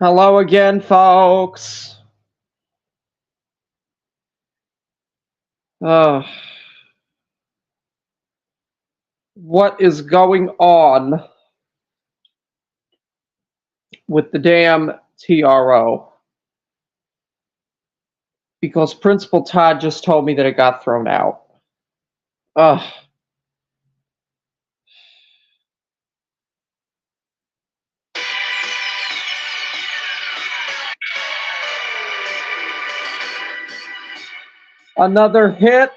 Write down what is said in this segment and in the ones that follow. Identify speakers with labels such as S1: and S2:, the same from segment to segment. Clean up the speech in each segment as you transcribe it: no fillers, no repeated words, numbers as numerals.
S1: Hello again, folks. Uh, what is going on with the damn TRO? Because Principal Todd just told me that it got thrown out. Ugh. Another hit.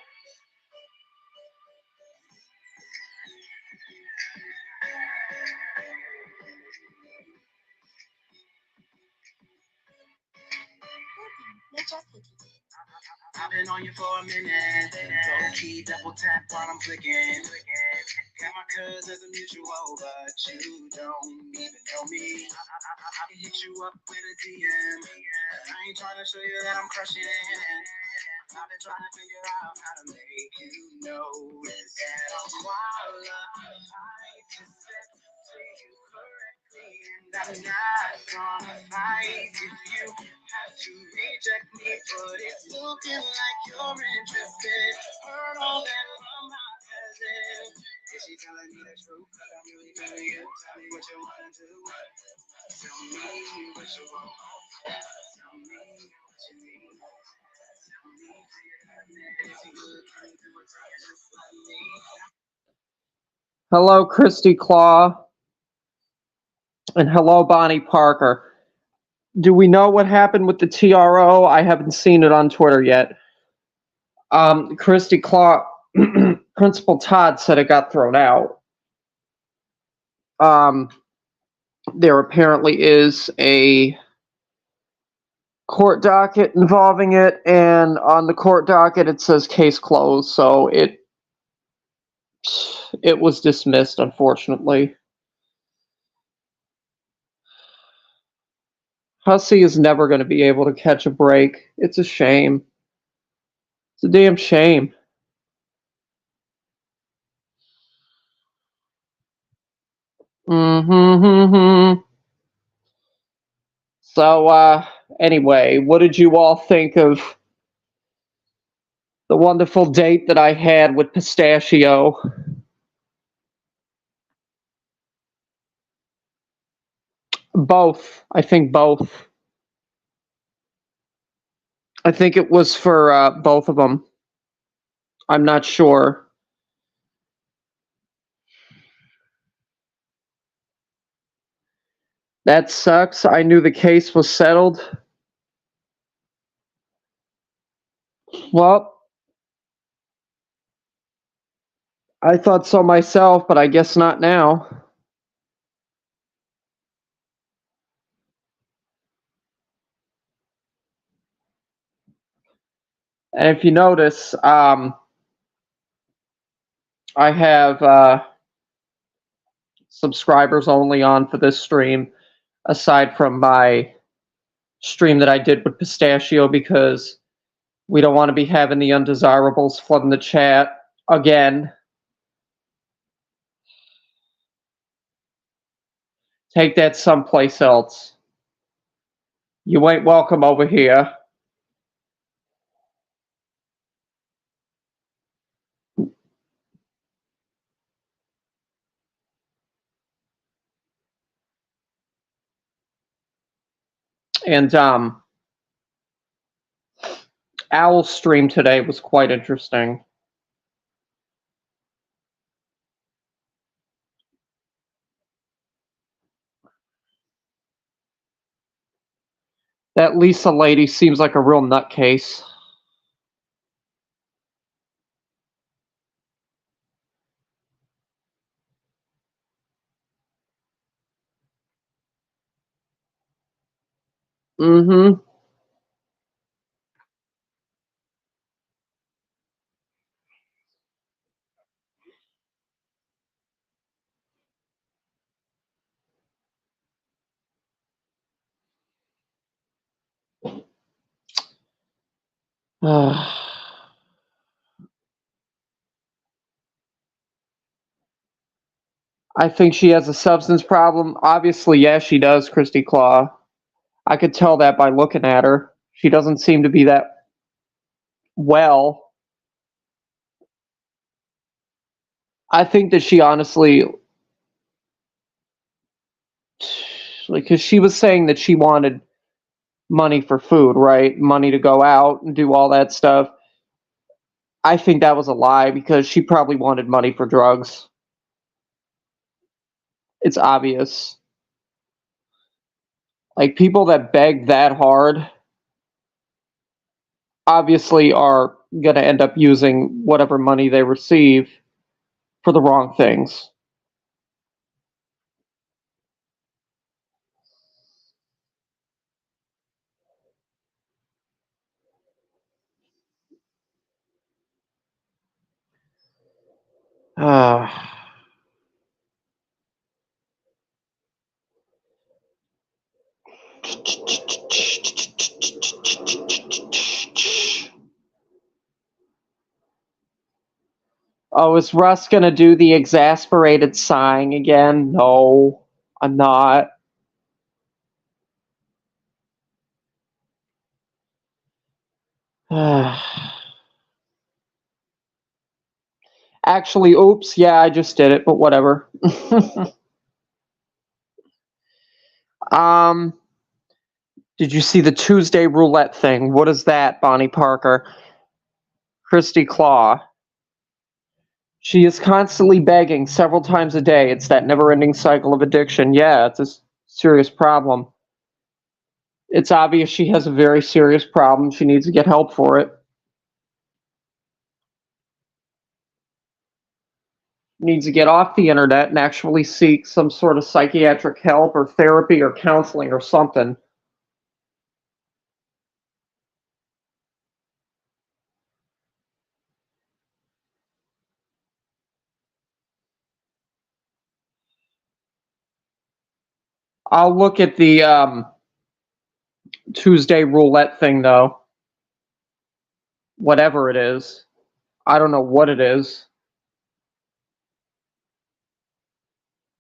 S2: I've been on you for a minute. Low key double tap while I'm clicking. Got my cousins a mutual, but you don't even know me. I can hit you up with a DM. I ain't trying to show you that I'm crushing. I've been trying to figure out how to make you notice that I'm qualified to step to you correctly, and I'm not gonna fight if you have to reject me, but it's looking like you're interested. Heard all that from my cousin. Is she telling me the truth? Cause I'm really feeling you. Tell me what you wanna do. Tell me what you want. Tell me what you need. Tell me how you got me. If you look into a time just like me.
S1: Hello, Christy Claw. And hello, Bonnie Parker. Do we know what happened with the TRO? I haven't seen it on Twitter yet. Christy Claw, Principal Todd said it got thrown out. There apparently is a court docket involving it, and on the court docket it says case closed, so it was dismissed, unfortunately. Hussy is never going to be able to catch a break. It's a shame. It's a damn shame. So, anyway, what did you all think of the wonderful date that I had with Pistachio? Both. I think both. I think it was for both of them. I'm not sure. That sucks. I knew the case was settled. Well, I thought so myself, but I guess not now. And if you notice, I have subscribers only on for this stream, aside from my stream that I did with Pistachio, because we don't want to be having the undesirables flooding the chat again. Take that someplace else. You ain't welcome over here. And Owl's stream today was quite interesting. That Lisa lady seems like a real nutcase. Mm-hmm. I think she has a substance problem. Obviously, yes, she does, Christy Claw. I could tell that by looking at her. She doesn't seem to be that well. I think that she honestly, like, because she was saying that she wanted money for food, right? Money to go out and do all that stuff. I think that was a lie because she probably wanted money for drugs. It's obvious. Like, people that beg that hard obviously are going to end up using whatever money they receive for the wrong things. Uh, oh, is Russ going to do the exasperated sighing again? No, I'm not. Actually, oops, yeah, I just did it, but whatever. um, did you see the Tuesday roulette thing? What is that, Bonnie Parker? Christy Claw. She is constantly begging several times a day. It's that never-ending cycle of addiction. Yeah, it's a serious problem. It's obvious she has a very serious problem. She needs to get help for it. Needs to get off the internet and actually seek some sort of psychiatric help or therapy or counseling or something. I'll look at the Tuesday roulette thing, though. Whatever it is. I don't know what it is.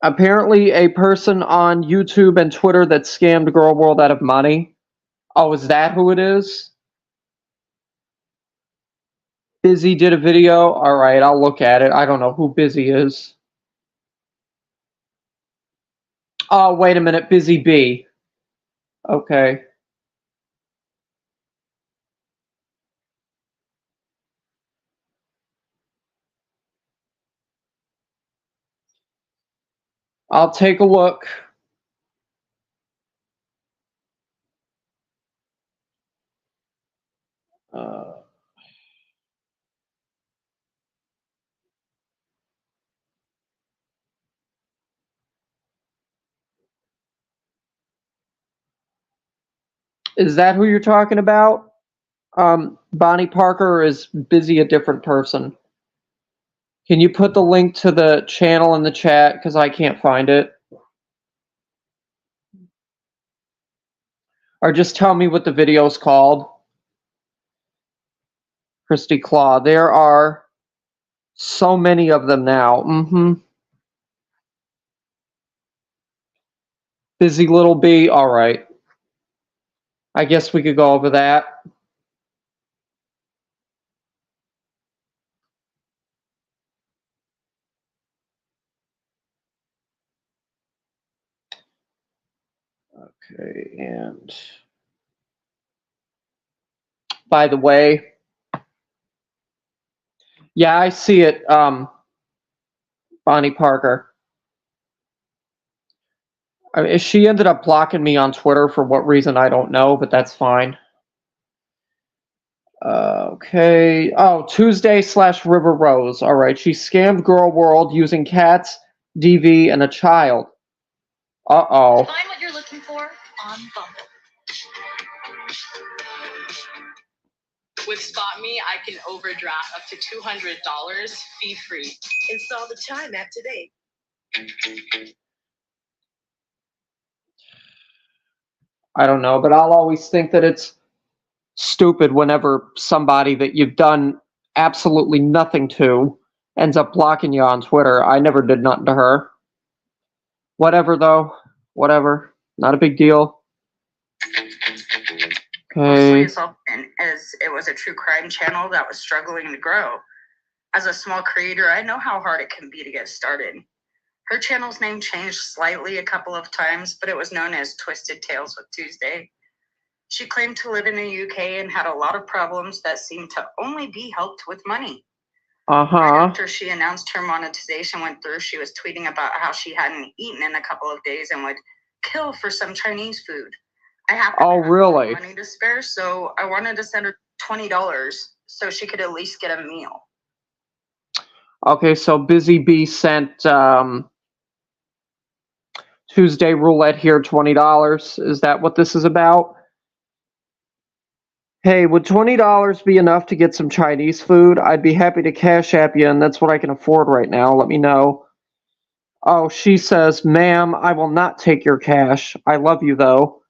S1: Apparently, a person on YouTube and Twitter that scammed Girl World out of money. Oh, is that who it is? Busy did a video. All right, I'll look at it. I don't know who Busy is. Oh, wait a minute. Busy B. Okay. I'll take a look. Is that who you're talking about? Bonnie Parker, or is Busy a different person? Can you put the link to the channel in the chat? Because I can't find it. Or just tell me what the video is called. Christy Claw. There are so many of them now. Busy Little B. All right. I guess we could go over that. Okay, and by the way, yeah, I see it, Bonnie Parker. I mean, she ended up blocking me on Twitter for what reason, I don't know, but that's fine. Okay. Oh, Tuesday/River Rose. All right. She scammed Girl World using cats, DV, and a child. Uh-oh.
S3: Find what you're looking for on Bumble. With Spot Me, I can overdraft up to $200 fee-free. Install the Chime app today.
S1: I don't know, but I'll always think that it's stupid whenever somebody that you've done absolutely nothing to ends up blocking you on Twitter. I never did nothing to her. Whatever, though. Whatever. Not a big deal.
S4: Mostly
S1: Okay.
S4: as it was a true crime channel that was struggling to grow. As a small creator, I know how hard it can be to get started. Her channel's name changed slightly a couple of times, but it was known as Twisted Tales with Tuesday. She claimed to live in the UK and had a lot of problems that seemed to only be helped with money. Right
S1: Uh-huh.
S4: after she announced her monetization went through, she was tweeting about how she hadn't eaten in a couple of days and would kill for some Chinese food. I happen
S1: Oh,
S4: to have
S1: really?
S4: money to spare, so I wanted to send her $20 so she could at least get a meal.
S1: Okay, so Busy Bee sent Tuesday Roulette here $20. Is that what this is about? Hey, would $20 be enough to get some Chinese food? I'd be happy to cash app you, and that's what I can afford right now. Let me know. Oh, she says, ma'am, I will not take your cash. I love you, though.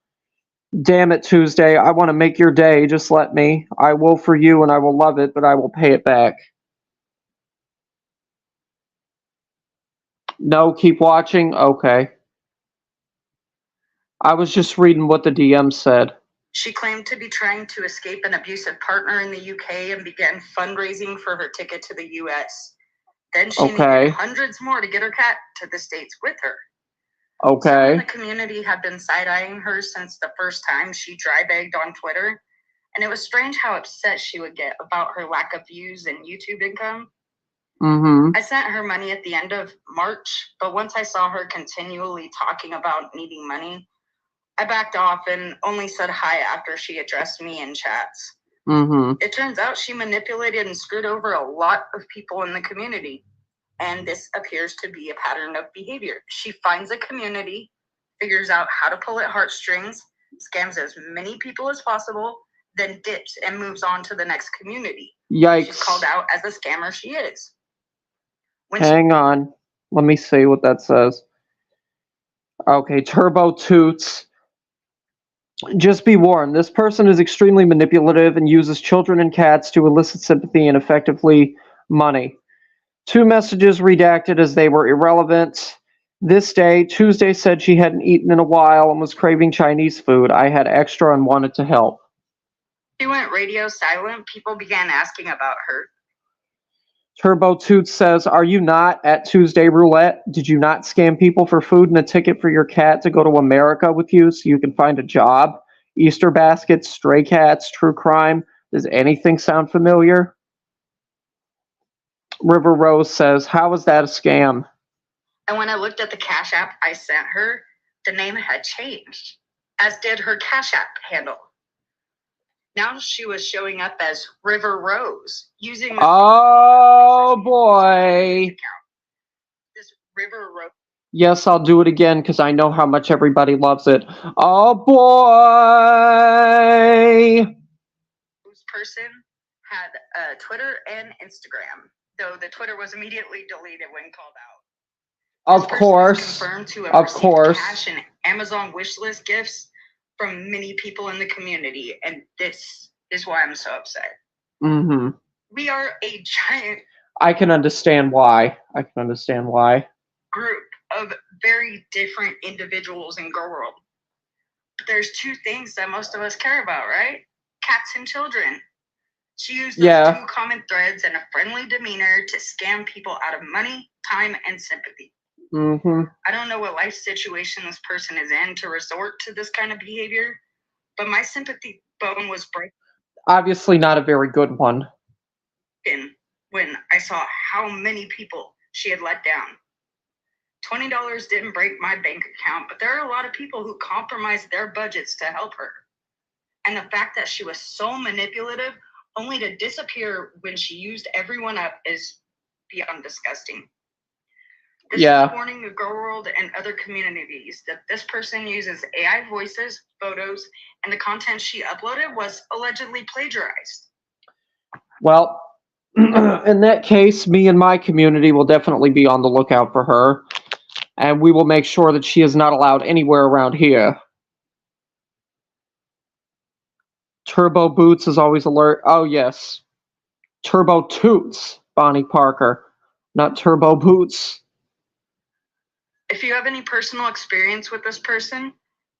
S1: Damn it, Tuesday. I want to make your day. Just let me. I will for you, and I will love it, but I will pay it back. No, keep watching? Okay. I was just reading what the DM said.
S4: She claimed to be trying to escape an abusive partner in the UK and began fundraising for her ticket to the US. Then she
S1: Okay.
S4: needed hundreds more to get her cat to the States with her. Some in
S1: Okay.
S4: the community have been side-eyeing her since the first time she dry-bagged on Twitter, and it was strange how upset she would get about her lack of views and YouTube income.
S1: Mm-hmm.
S4: I sent her money at the end of March, but once I saw her continually talking about needing money, I backed off and only said hi after she addressed me in chats.
S1: Mm-hmm.
S4: It turns out she manipulated and screwed over a lot of people in the community, and this appears to be a pattern of behavior. She finds a community, figures out how to pull at heartstrings, scams as many people as possible, then dips and moves on to the next community.
S1: Yikes.
S4: She's called out as the scammer she is.
S1: Hang on. Let me see what that says. Okay, Turbo Toots. Just be warned, this person is extremely manipulative and uses children and cats to elicit sympathy and effectively money. 2 messages redacted as they were irrelevant. This day, Tuesday said she hadn't eaten in a while and was craving Chinese food. I had extra and wanted to help.
S4: She went radio silent. People began asking about her.
S1: Turbo Toots says, are you not at Tuesday Roulette? Did you not scam people for food and a ticket for your cat to go to America with you so you can find a job? Easter baskets, stray cats, true crime. Does anything sound familiar? River Rose says, how is that a scam?
S4: And when I looked at the Cash App I sent her, the name had changed, as did her Cash App handle. Now she was showing up as River Rose, using the
S1: Oh boy.
S4: account. This River Rose.
S1: Yes, I'll do it again because I know how much everybody loves it. Oh boy.
S4: This person had Twitter and Instagram, though the Twitter was immediately deleted when called out.
S1: Of course.
S4: This person is confirmed to have
S1: Of
S4: received
S1: course.
S4: cash and Amazon wishlist gifts from many people in the community, and this is why I'm so upset.
S1: Mm-hmm.
S4: We are a giant
S1: I can understand why.
S4: group of very different individuals in Girl World. But there's 2 things that most of us care about, right? Cats and children. She used those 2 common threads and a friendly demeanor to scam people out of money, time, and sympathy.
S1: Mm-hmm.
S4: I don't know what life situation this person is in to resort to this kind of behavior, but my sympathy bone was broken.
S1: Obviously not a very good one.
S4: When I saw how many people she had let down. $20 didn't break my bank account, but there are a lot of people who compromised their budgets to help her. And the fact that she was so manipulative, only to disappear when she used everyone up, is beyond disgusting. This is warning the Girl World and other communities that this person uses AI voices, photos, and the content she uploaded was allegedly plagiarized.
S1: Well, in that case, me and my community will definitely be on the lookout for her, and we will make sure that she is not allowed anywhere around here. Turbo Boots is always alert. Oh, yes. Turbo Toots, Bonnie Parker, not Turbo Boots.
S4: If you have any personal experience with this person,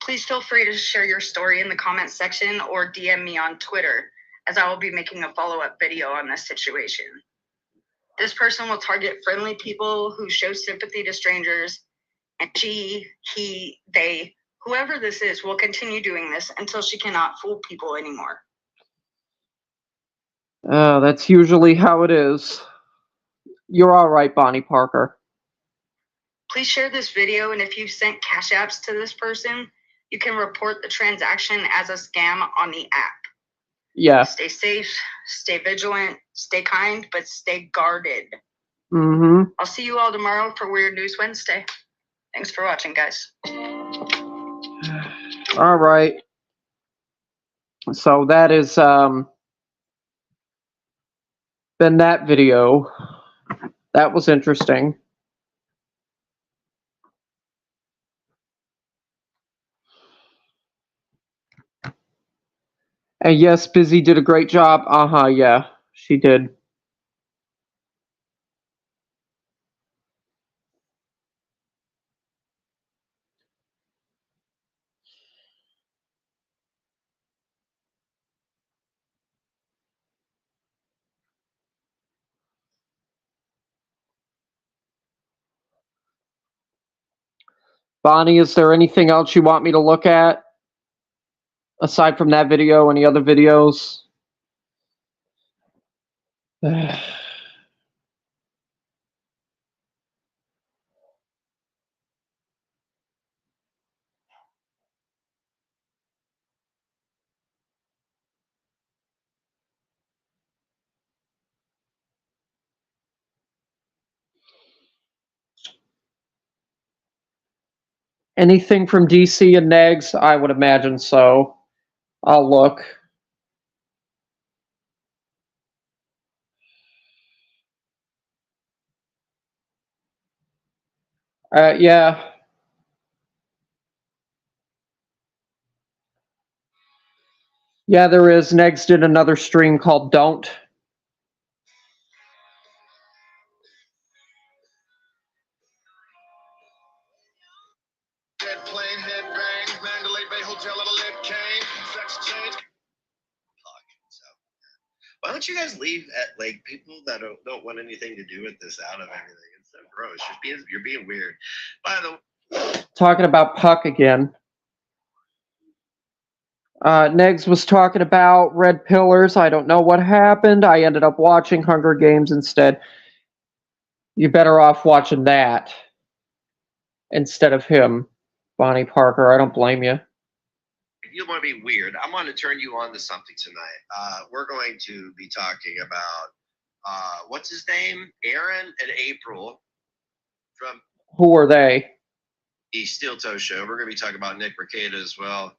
S4: Please feel free to share your story in the comments section or DM me on Twitter, as I will be making a follow-up video on this situation. This person will target friendly people who show sympathy to strangers, and she, he, they, whoever this is, will continue doing this until she cannot fool people anymore.
S1: That's usually how it is. You're all right, Bonnie Parker.
S4: Please share this video, and if you've sent cash apps to this person, you can report the transaction as a scam on the app.
S1: Yeah.
S4: Stay safe, stay vigilant, stay kind, but stay guarded.
S1: Mm-hmm.
S4: I'll see you all tomorrow for Weird News Wednesday. Thanks for watching, guys.
S1: All right. So that is been that video. That was interesting. And yes, Busy did a great job. Yeah, she did. Bonnie, is there anything else you want me to look at? Aside from that video, any other videos? Anything from DC and Negs? I would imagine so. I'll look. Yeah. Yeah, there is. Negs did another stream called Don't.
S2: Jet plane, head bang, Mandalay Bay Hotel at a lead cane, sex change. So, why don't you guys leave at like people that don't want anything to do with this out of everything? It's so gross. You're being weird. By the way,
S1: Talking about Puck again. Negs was talking about Red Pillars. I don't know what happened. I ended up watching Hunger Games instead. You're better off watching that instead of him, Bonnie Parker. I don't blame you.
S2: if you want to be weird, I'm going to turn you on to something tonight. We're going to be talking about what's his name? Aaron and April from
S1: Who are they?
S2: the Steel Toe Show. We're going to be talking about Nick Mercado as well.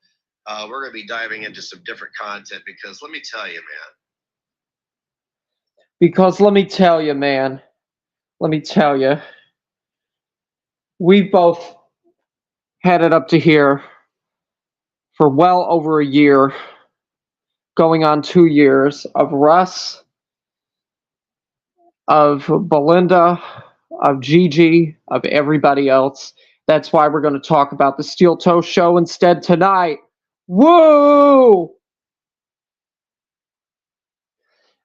S2: We're going to be diving into some different content because let me tell you, man.
S1: Because let me tell you, man. Let me tell you. We both had it up to here for well over a year, going on 2 years, of Russ, of Belinda, of Gigi, of everybody else. That's why we're going to talk about the Steel Toe Show instead tonight. Woo!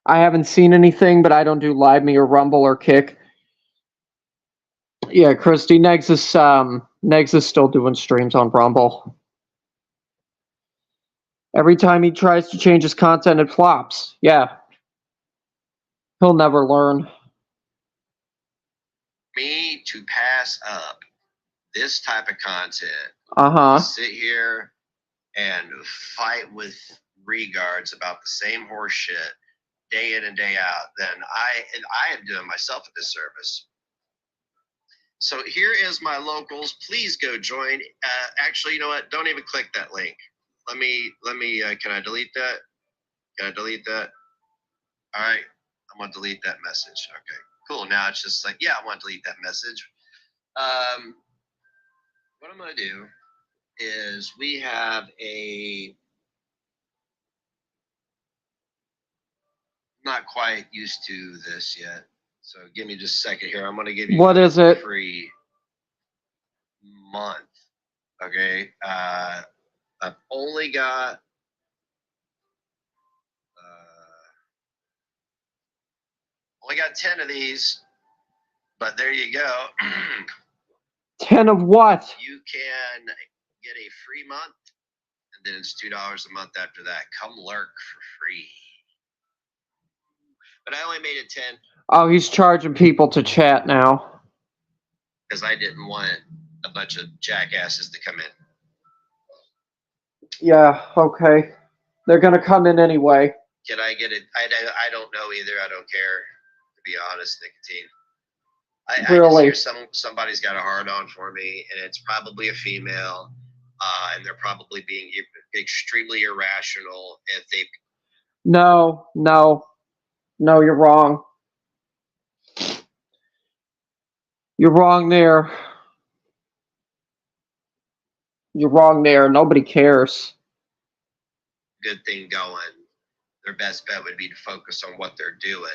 S1: I haven't seen anything, but I don't do Live Me or Rumble or Kick. Yeah, Christy, Negs is still doing streams on Rumble. Every time he tries to change his content, it flops. Yeah. He'll never learn.
S2: Me to pass up this type of content, sit here and fight with regards about the same horse shit day in and day out, then I am doing myself a disservice. So here is my locals. Please go join. Actually, you know what? Don't even click that link. Let me. Can I delete that? Can I delete that? All right. I'm gonna delete that message. Okay. Cool. Now it's just like, yeah, I want to delete that message. What I'm gonna do is we have a not quite used to this yet. So give me just a second here. I'm gonna give you
S1: What is it?
S2: free month
S5: Okay. I've only got 10 of these, but there you go.
S1: 10 of what?
S5: You can get a free month, and then it's $2 a month after that. Come lurk for free. But I only made it 10
S1: Oh, he's charging people to chat now.
S5: because I didn't want a bunch of jackasses to come in.
S1: Yeah, okay. They're gonna come in anyway.
S5: Can I get it? I don't know either. I don't care, to be honest, Nicotine. I just
S1: Really?
S5: hear somebody's got a hard on for me, and it's probably a female, and they're probably being extremely irrational if they.
S1: No, you're wrong. You're wrong there. You're wrong there. Nobody cares.
S5: Good thing going. Their best bet would be to focus on what they're doing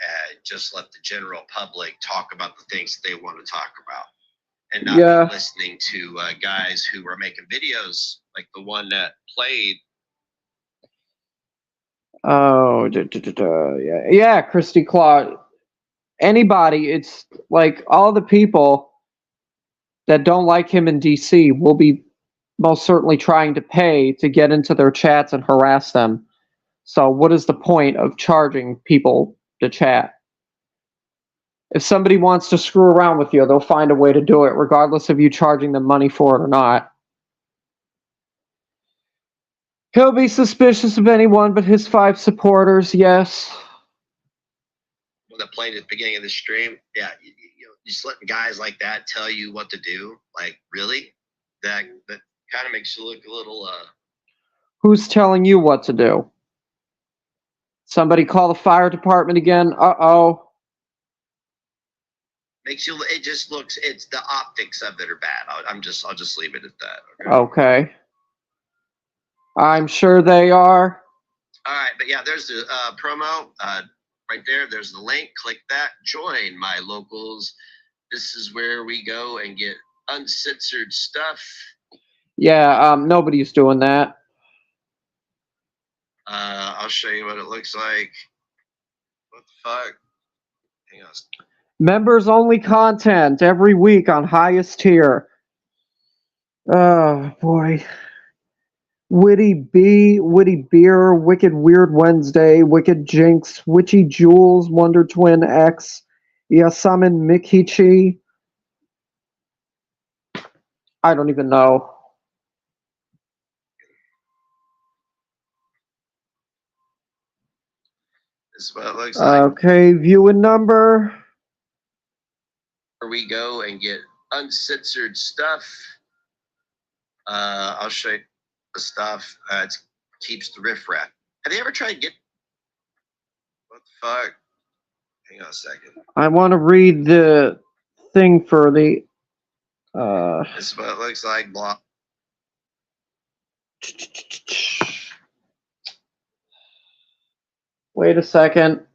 S5: and just let the general public talk about the things that they want to talk about, and not
S1: Yeah.
S5: be listening to guys who are making videos like the one that played.
S1: Oh, yeah, Christy Claude. Anybody, it's like all the people that don't like him in DC will be most certainly trying to pay to get into their chats and harass them. So what is the point of charging people to chat? If somebody wants to screw around with you, they'll find a way to do it, regardless of you charging them money for it or not. He'll be suspicious of anyone but his 5 supporters, yes.
S5: When I played at the beginning of the stream, yeah, just letting guys like that tell you what to do, like really, that kind of makes you look a little.
S1: Who's telling you what to do? Somebody call the fire department again? Uh-oh.
S5: Makes you. It just looks. It's the optics of it are bad. I'll just leave it at that.
S1: Okay. I'm sure they are.
S5: All right, but yeah, there's the promo right there. There's the link. Click that. Join my locals. This is where we go and get uncensored stuff.
S1: Yeah, nobody's doing that.
S5: I'll show you what it looks like. What the fuck? Hang on.
S1: Members only content every week on highest tier. Oh boy. Witty Beer, Wicked Weird Wednesday, Wicked Jinx, Witchy Jules, Wonder Twin X, Yasamin Mikichi. I don't even know.
S5: This is what it looks like.
S1: Okay, viewing number.
S5: Where we go and get uncensored stuff. I'll show you the stuff. It keeps the riffraff. Have you ever tried to get? What the fuck? Hang on a second.
S1: I want to read the thing for the.
S5: This is what it looks like. Blah.
S1: Wait a second.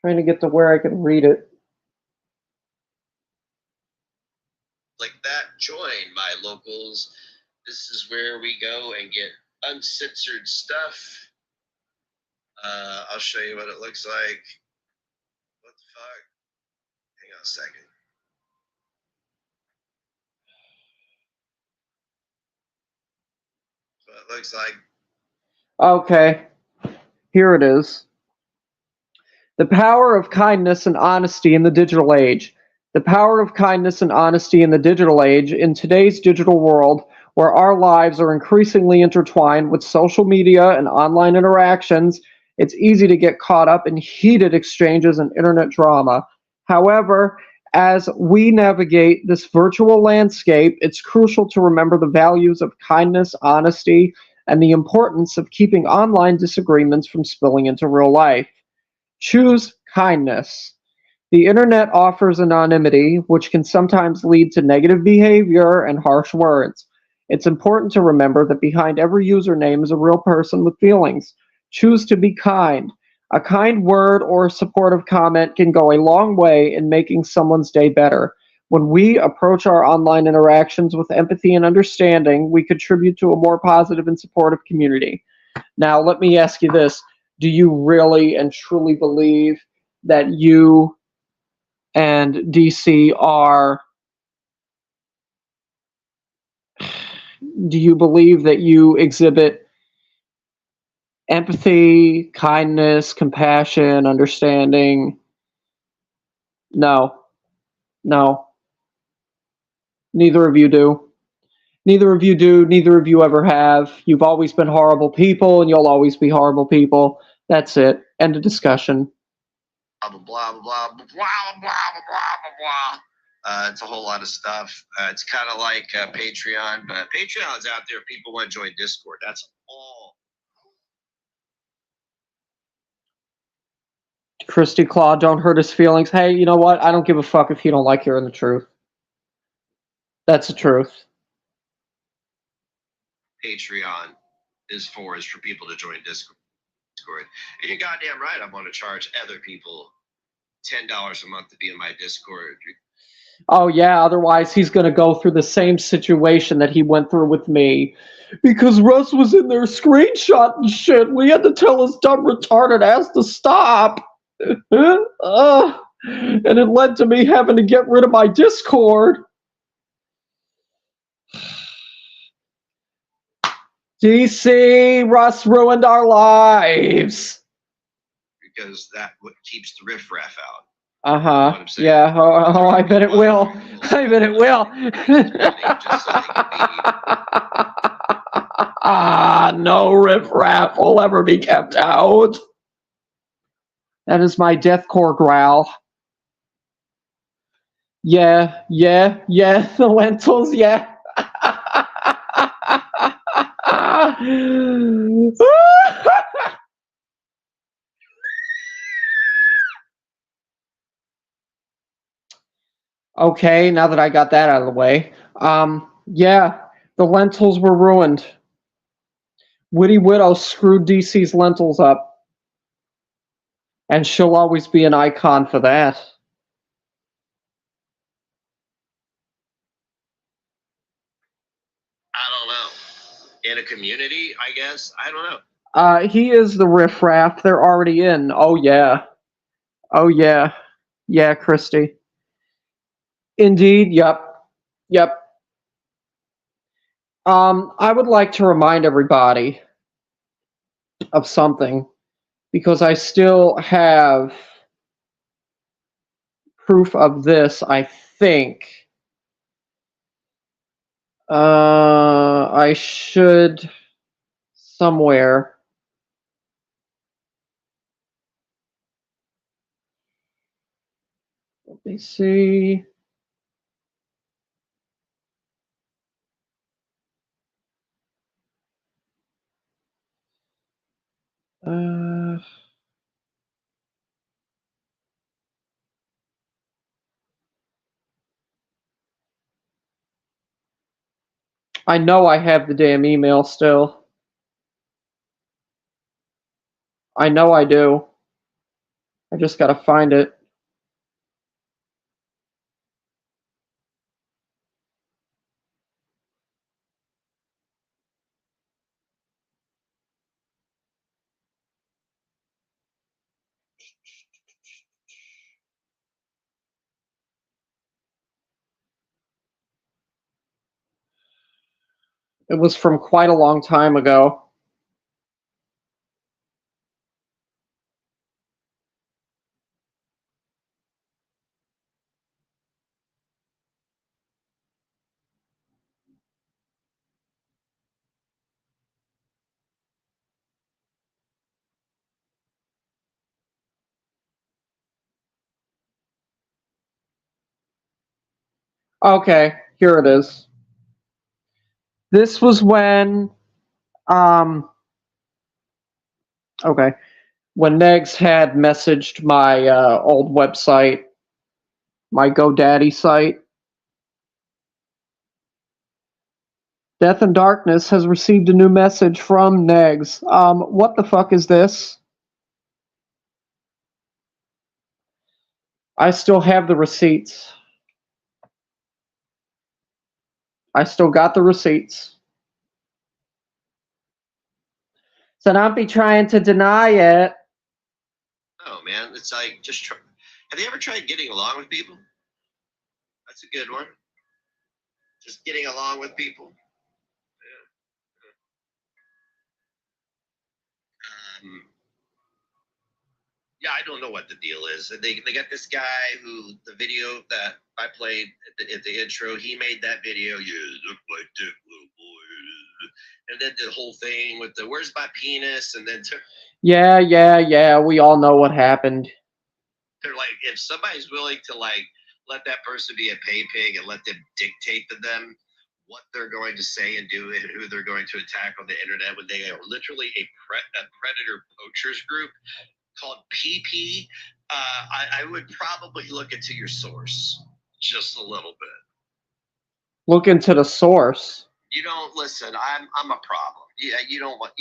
S1: Trying to get to where I can read it.
S5: Like that. Join my locals. This is where we go and get uncensored stuff. I'll show you what it looks like. What the fuck? Hang on a second. What it looks like.
S1: Okay. Here it is. The power of kindness and honesty in the digital age. The power of kindness and honesty in the digital age. In today's digital world, where our lives are increasingly intertwined with social media and online interactions, it's easy to get caught up in heated exchanges and internet drama. However, as we navigate this virtual landscape, it's crucial to remember the values of kindness, honesty, and the importance of keeping online disagreements from spilling into real life. Choose kindness. The internet offers anonymity, which can sometimes lead to negative behavior and harsh words. It's important to remember that behind every username is a real person with feelings. Choose to be kind. A kind word or a supportive comment can go a long way in making someone's day better. When we approach our online interactions with empathy and understanding, we contribute to a more positive and supportive community. Now, let me ask you this. Do you really and truly believe that you and DC are... Do you believe that you exhibit empathy, kindness, compassion, understanding? No. No. Neither of you do. Neither of you do. Neither of you ever have. You've always been horrible people, and you'll always be horrible people. That's it. End of discussion.
S5: Blah, blah, blah, blah, blah, blah, blah, blah, blah. It's a whole lot of stuff. It's kind of like Patreon, but Patreon's out there if people want to join Discord. That's all.
S1: Christy Claw, don't hurt his feelings. Hey, you know what? I don't give a fuck if you don't like hearing the truth. That's the truth.
S5: Patreon is for people to join Discord. And you're goddamn right, I'm going to charge other people $10 a month to be in my Discord.
S1: Oh, yeah, otherwise he's going to go through the same situation that he went through with me. Because Russ was in there screenshotting shit. We had to tell his dumb retarded ass to stop. And it led to me having to get rid of my Discord. DC, Russ ruined our lives.
S5: Because that's what keeps the riffraff out.
S1: Uh-huh. Yeah. Oh, I bet it will. I bet it will. No riffraff will ever be kept out. That is my deathcore growl. Yeah. The lentils, yeah. Okay, now that I got that out of the way. Yeah, the lentils were ruined. Witty Widow screwed DC's lentils up. And she'll always be an icon for that.
S5: I don't know. In a community, I guess. I don't know.
S1: He is the riffraff. They're already in. Oh, yeah. Oh, yeah. Yeah, Christy. Indeed, yep. I would like to remind everybody of something, because I still have proof of this, I think. I should somewhere. Let me see. I know I have the damn email still. I know I do. I just gotta find it. It was from quite a long time ago. Okay, here it is. This was when, okay, when Negs had messaged my old website, my GoDaddy site. Death and Darkness has received a new message from Negs. What the fuck is this? I still have the receipts. I still got the receipts. So don't be trying to deny it.
S5: Oh man, it's like just try. Have you ever tried getting along with people? That's a good one. Just getting along with people. Yeah, I don't know what the deal is. They got this guy who the video that I played at the intro. He made that video. You look like dick, little boy, and then the whole thing with the "Where's my penis?" and then
S1: Yeah. We all know what happened.
S5: they're like, if somebody's willing to like let that person be a pay pig and let them dictate to them what they're going to say and do and who they're going to attack on the internet when they are literally a predator poachers group called PP, I would probably look into your source just a little bit.
S1: Look into the source.
S5: You don't listen. I'm a problem. Yeah, you don't want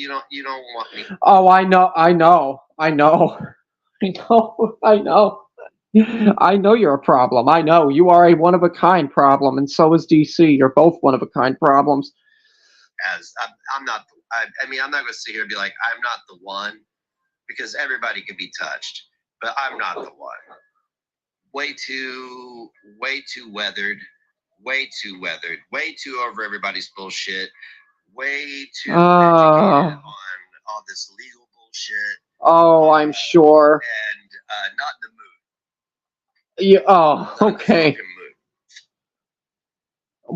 S5: me.
S1: Oh, I know. I know you're a problem. I know. You are a one-of-a-kind problem, and so is DC. You're both one-of-a-kind problems.
S5: As I'm not, I mean, I'm not going to sit here and be like, I'm not the one, because everybody can be touched, but I'm not the one. Way too weathered, way too over everybody's bullshit, way too educated on all this legal bullshit.
S1: Oh, I'm sure.
S5: And not in the mood.
S1: Yeah. Oh,
S5: Not
S1: okay.
S5: in the fucking mood.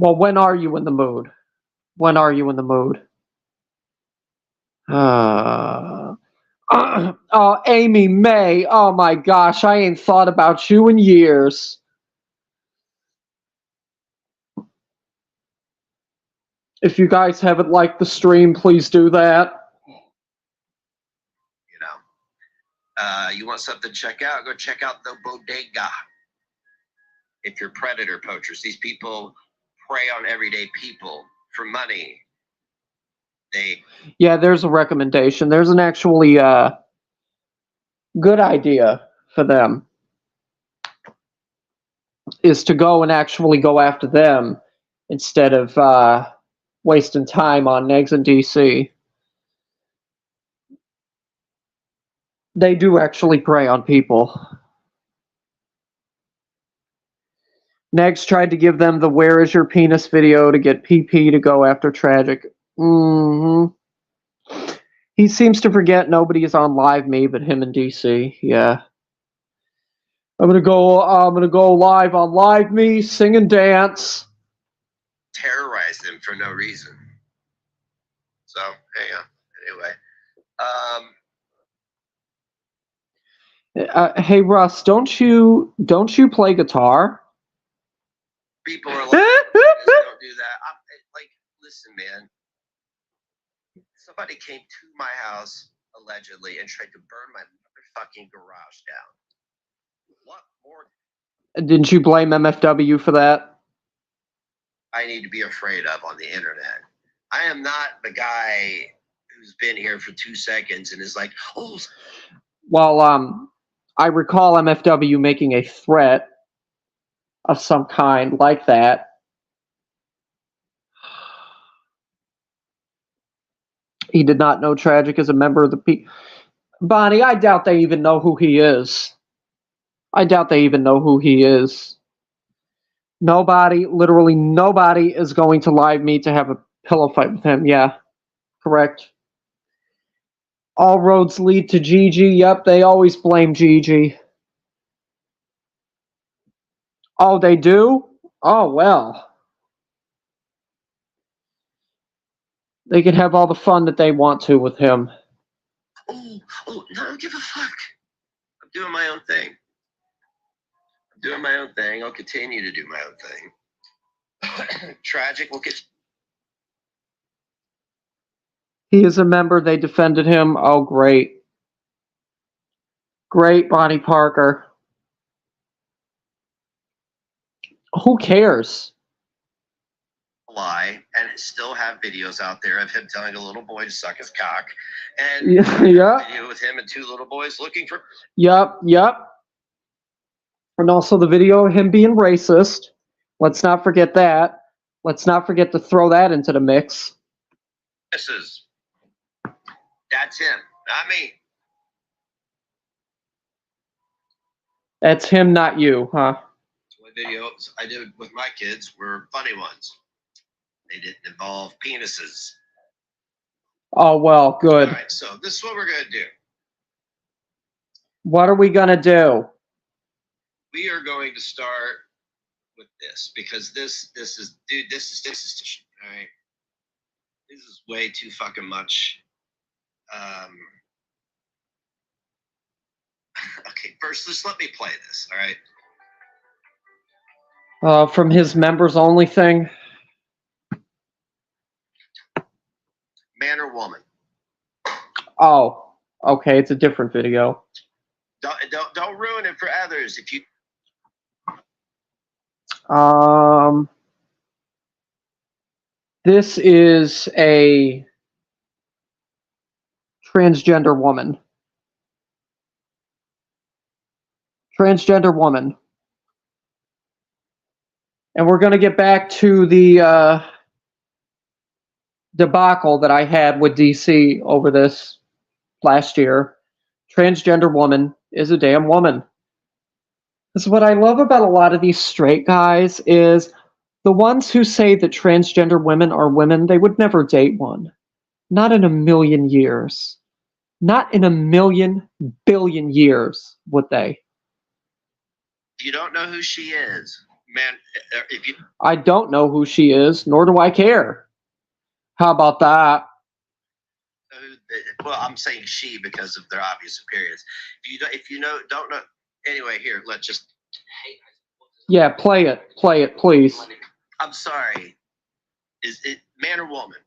S1: Well, when are you in the mood? When are you in the mood? Oh, Amy May. Oh my gosh, I ain't thought about you in years. If you guys haven't liked the stream, please do that.
S5: You know, you want something to check out? Go check out the bodega. If you're predator poachers, these people prey on everyday people for money.
S1: Yeah, there's a recommendation. There's an actually good idea for them is to go and actually go after them instead of wasting time on Negs and DC. They do actually prey on people. Negs tried to give them the "Where is your penis" video to get PP to go after Tragic. He seems to forget nobody is on Live Me but him and DC. Yeah. I'm gonna go live on Live Me, sing and dance.
S5: Terrorize them for no reason. So, anyway.
S1: Hey Russ, don't you play guitar?
S5: People are like, don't do that. Like, listen, man. Somebody came to my house allegedly and tried to burn my motherfucking garage down. What more?
S1: Didn't you blame MFW for that?
S5: I need to be afraid of on the internet. I am not the guy who's been here for 2 seconds and is like, oh.
S1: Well, I recall MFW making a threat of some kind like that. He did not know Tragic as a member of the Bonnie, I doubt they even know who he is. Nobody, literally nobody is going to Live Me to have a pillow fight with him. Yeah, correct. All roads lead to Gigi. Yep, they always blame Gigi. Oh, they do? Oh, well. They can have all the fun that they want to with him.
S5: Oh, no, I don't give a fuck. I'm doing my own thing. I'll continue to do my own thing. Tragic will get.
S1: He is a member. They defended him. Oh, great. Great, Bonnie Parker. Who cares?
S5: Lie and still have videos out there of him telling a little boy to suck his cock, and
S1: yeah.
S5: Video with him and 2 little boys looking for.
S1: Yep. And also the video of him being racist. Let's not forget that. Let's not forget to throw that into the mix.
S5: That's him, not me.
S1: That's him, not you, huh?
S5: What videos I did with my kids were funny ones. They didn't involve penises.
S1: Oh, well, good.
S5: All right, so this is what we're gonna do.
S1: What are we going to do?
S5: We are going to start with this because this is all right. This is way too fucking much. Okay, first just let me play this, all right?
S1: From his members only thing?
S5: Man or woman?
S1: Oh, okay, it's a different video.
S5: Don't ruin it for others. If you
S1: This is a transgender woman. Transgender woman. And we're going to get back to the debacle that I had with DC over this last year. Transgender woman is a damn woman. This is what I love about a lot of these straight guys is the ones who say that transgender women are women, they would never date one. Not in a million years. Not in a million billion years would they.
S5: If you don't know who she is, man, if you
S1: I don't know who she is, nor do I care. How about that?
S5: well, I'm saying she because of their obvious appearance. If you don't know, anyway, here, let's just.
S1: Yeah, play it, please.
S5: I'm sorry. Is it man or woman?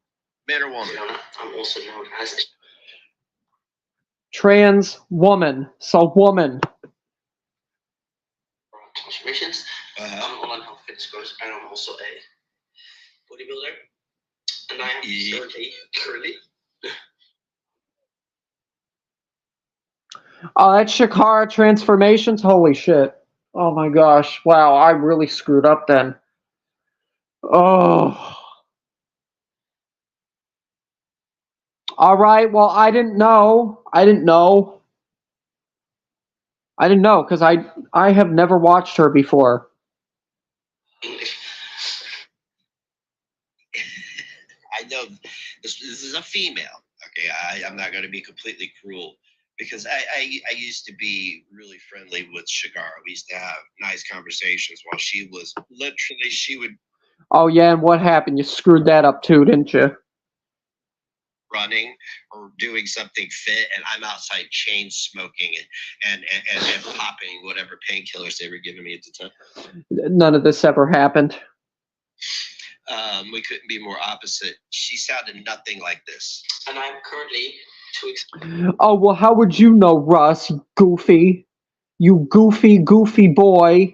S5: Man or woman?
S3: I'm also known as
S1: Trans woman, so woman.
S3: transformations. I'm an online health fitness coach, and I'm also a bodybuilder. And I am currently.
S1: Oh, that's Shakara Transformations? Holy shit. Oh my gosh. Wow, I really screwed up then. Oh. All right, well, I didn't know because I have never watched her before.
S5: I know this is a female. Okay, I'm not going to be completely cruel because I used to be really friendly with Shakara. We used to have nice conversations while she was literally she would.
S1: Oh yeah, and what happened? You screwed that up too, didn't you?
S5: Running or doing something fit, and I'm outside chain smoking and popping whatever painkillers they were giving me at the time.
S1: None of this ever happened.
S5: We couldn't be more opposite. She sounded nothing like this.
S3: And I'm currently 2 weeks.
S1: Oh, well, how would you know, Russ, goofy? You goofy boy.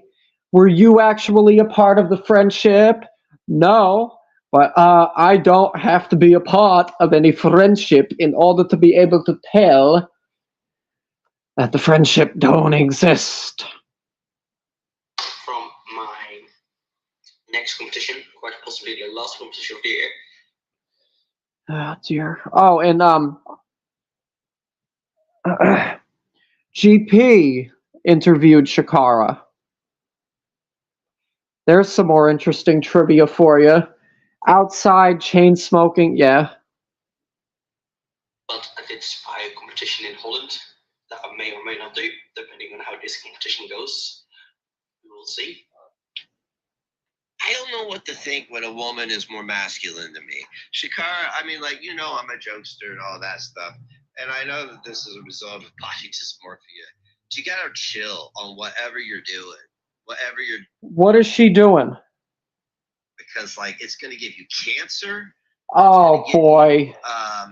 S1: Were you actually a part of the friendship? No, but I don't have to be a part of any friendship in order to be able to tell that the friendship don't exist.
S3: From my next competition, quite possibly the last competition of the year.
S1: Oh dear. Oh, and GP interviewed Shakara. There's some more interesting trivia for you. Outside chain smoking, yeah.
S3: But I did spy a competition in Holland that I may or may not do, depending on how this competition goes. We will see.
S5: I don't know what to think when a woman is more masculine than me. Shakara, I mean, like, I'm a jokester and all that stuff. And I know that this is a result of body dysmorphia. But you gotta chill on whatever you're doing.
S1: What is she doing?
S5: Because, like, it's gonna give you cancer.
S1: Oh, boy.
S5: I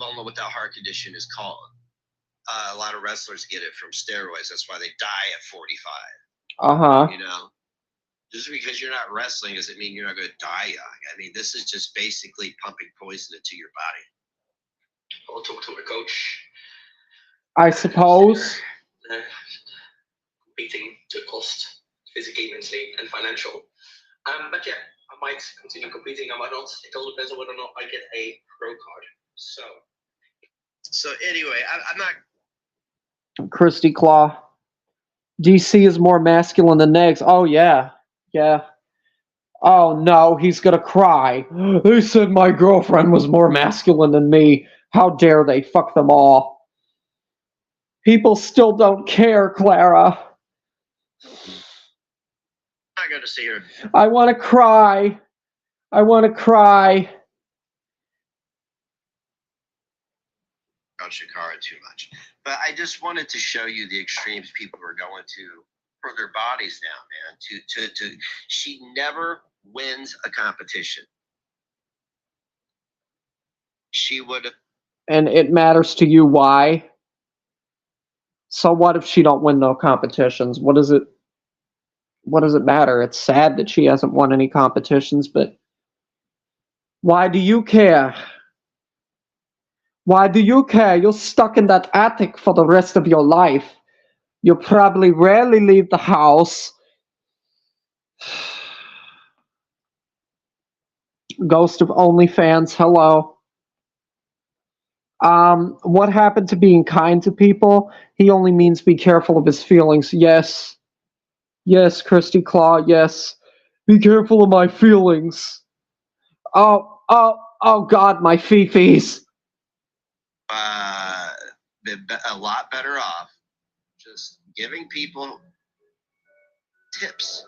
S5: don't know what that heart condition is called. A lot of wrestlers get it from steroids. That's why they die at 45.
S1: Uh-huh.
S5: Just because you're not wrestling doesn't mean you're not going to die young. I mean, this is just basically pumping poison into your body.
S3: I'll talk to my coach.
S1: I suppose.
S3: Competing to cost physically, mentally, and financial.
S6: But yeah, I might continue competing. I might not. It all depends on whether or not I get a pro card.
S5: So anyway, I'm not.
S1: Christy Claw. DC is more masculine than Negs. Oh, yeah. Yeah. Oh, no, he's gonna cry. They said my girlfriend was more masculine than me. How dare they? Fuck them all. People still don't care, Clara.
S5: I'm not going to sit here.
S1: I want to cry. I want to cry.
S5: On Shakara too much, but I just wanted to show you the extremes people are going to for their bodies now, man. To she never wins a competition. She would have.
S1: And it matters to you why? So what if she don't win no competitions? What does it matter? It's sad that she hasn't won any competitions, but why do you care? Why do you care? You're stuck in that attic for the rest of your life. You probably rarely leave the house. Ghost of OnlyFans, hello. What happened to being kind to people? He only means be careful of his feelings. Yes. Yes, Christy Claw, yes. Be careful of my feelings. Oh God, my fifis.
S5: Been a lot better off just giving people tips.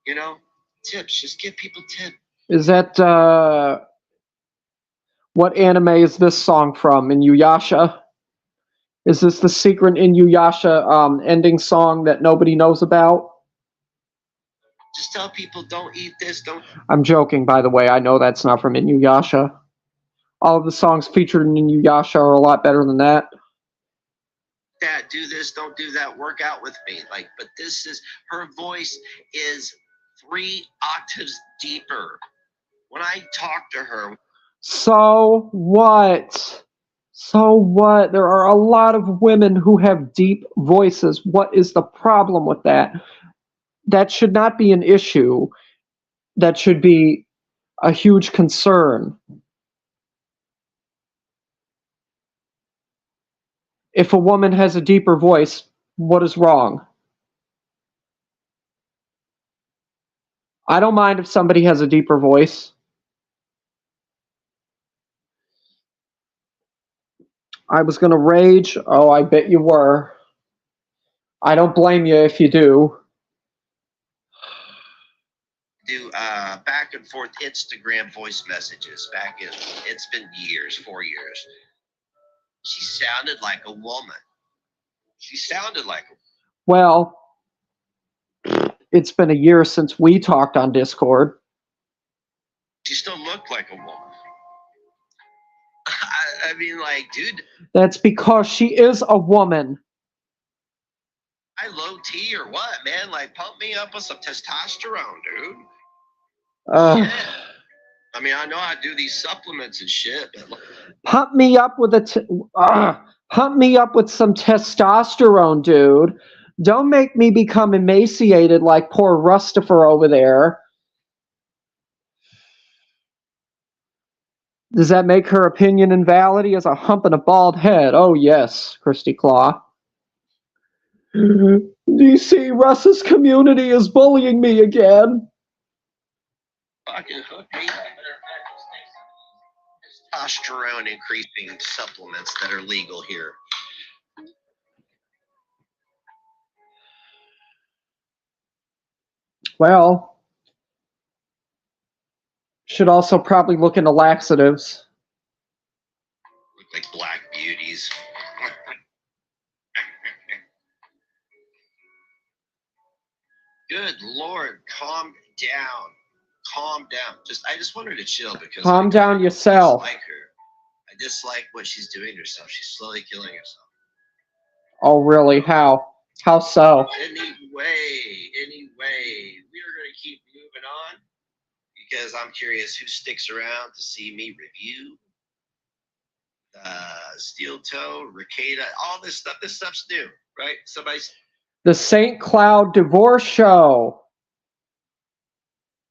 S5: You know, tips. Just give people tips.
S1: Is that, what anime is this song from? Inuyasha? Is this the secret Inuyasha ending song that nobody knows about?
S5: Just tell people don't eat this, don't.
S1: I'm joking, by the way. I know that's not from Inuyasha. All of the songs featured in Inuyasha are a lot better than that.
S5: That, do this, don't do that, work out with me. Like, but this is, her voice is 3 octaves deeper. When I talk to her.
S1: So what? So what? There are a lot of women who have deep voices. What is the problem with that? That should not be an issue. That should be a huge concern. If a woman has a deeper voice, what is wrong? I don't mind if somebody has a deeper voice. I was going to rage. Oh, I bet you were. I don't blame you if you do.
S5: Do back and forth Instagram voice messages. It's been years, 4 years. She sounded like a woman.
S1: Well, it's been a year since we talked on Discord.
S5: She still looked like a woman. I mean, like, dude.
S1: That's because she is a woman.
S5: I low T or what, man? Like, pump me up with some testosterone, dude. Yeah. I mean, I know I do these supplements and shit, but like,
S1: pump me up with some testosterone, dude. Don't make me become emaciated like poor Rustifer over there. Does that make her opinion invalid? He has a hump and a bald head. Oh, yes, Christy Claw. DC, Russ's community is bullying me again.
S5: Fucking hook me. Testosterone increasing supplements that are legal here.
S1: Well, should also probably look into laxatives.
S5: Look like black beauties. Good Lord, calm down. Calm down. I just want her to chill because
S1: calm down yourself.
S5: I dislike her. I dislike what she's doing to herself. She's slowly killing herself.
S1: Oh, really? How? How so?
S5: Anyway, we are going to keep moving on because I'm curious who sticks around to see me review Steel Toe, Ricada, all this stuff. This stuff's new, right? The St.
S1: Cloud Divorce Show.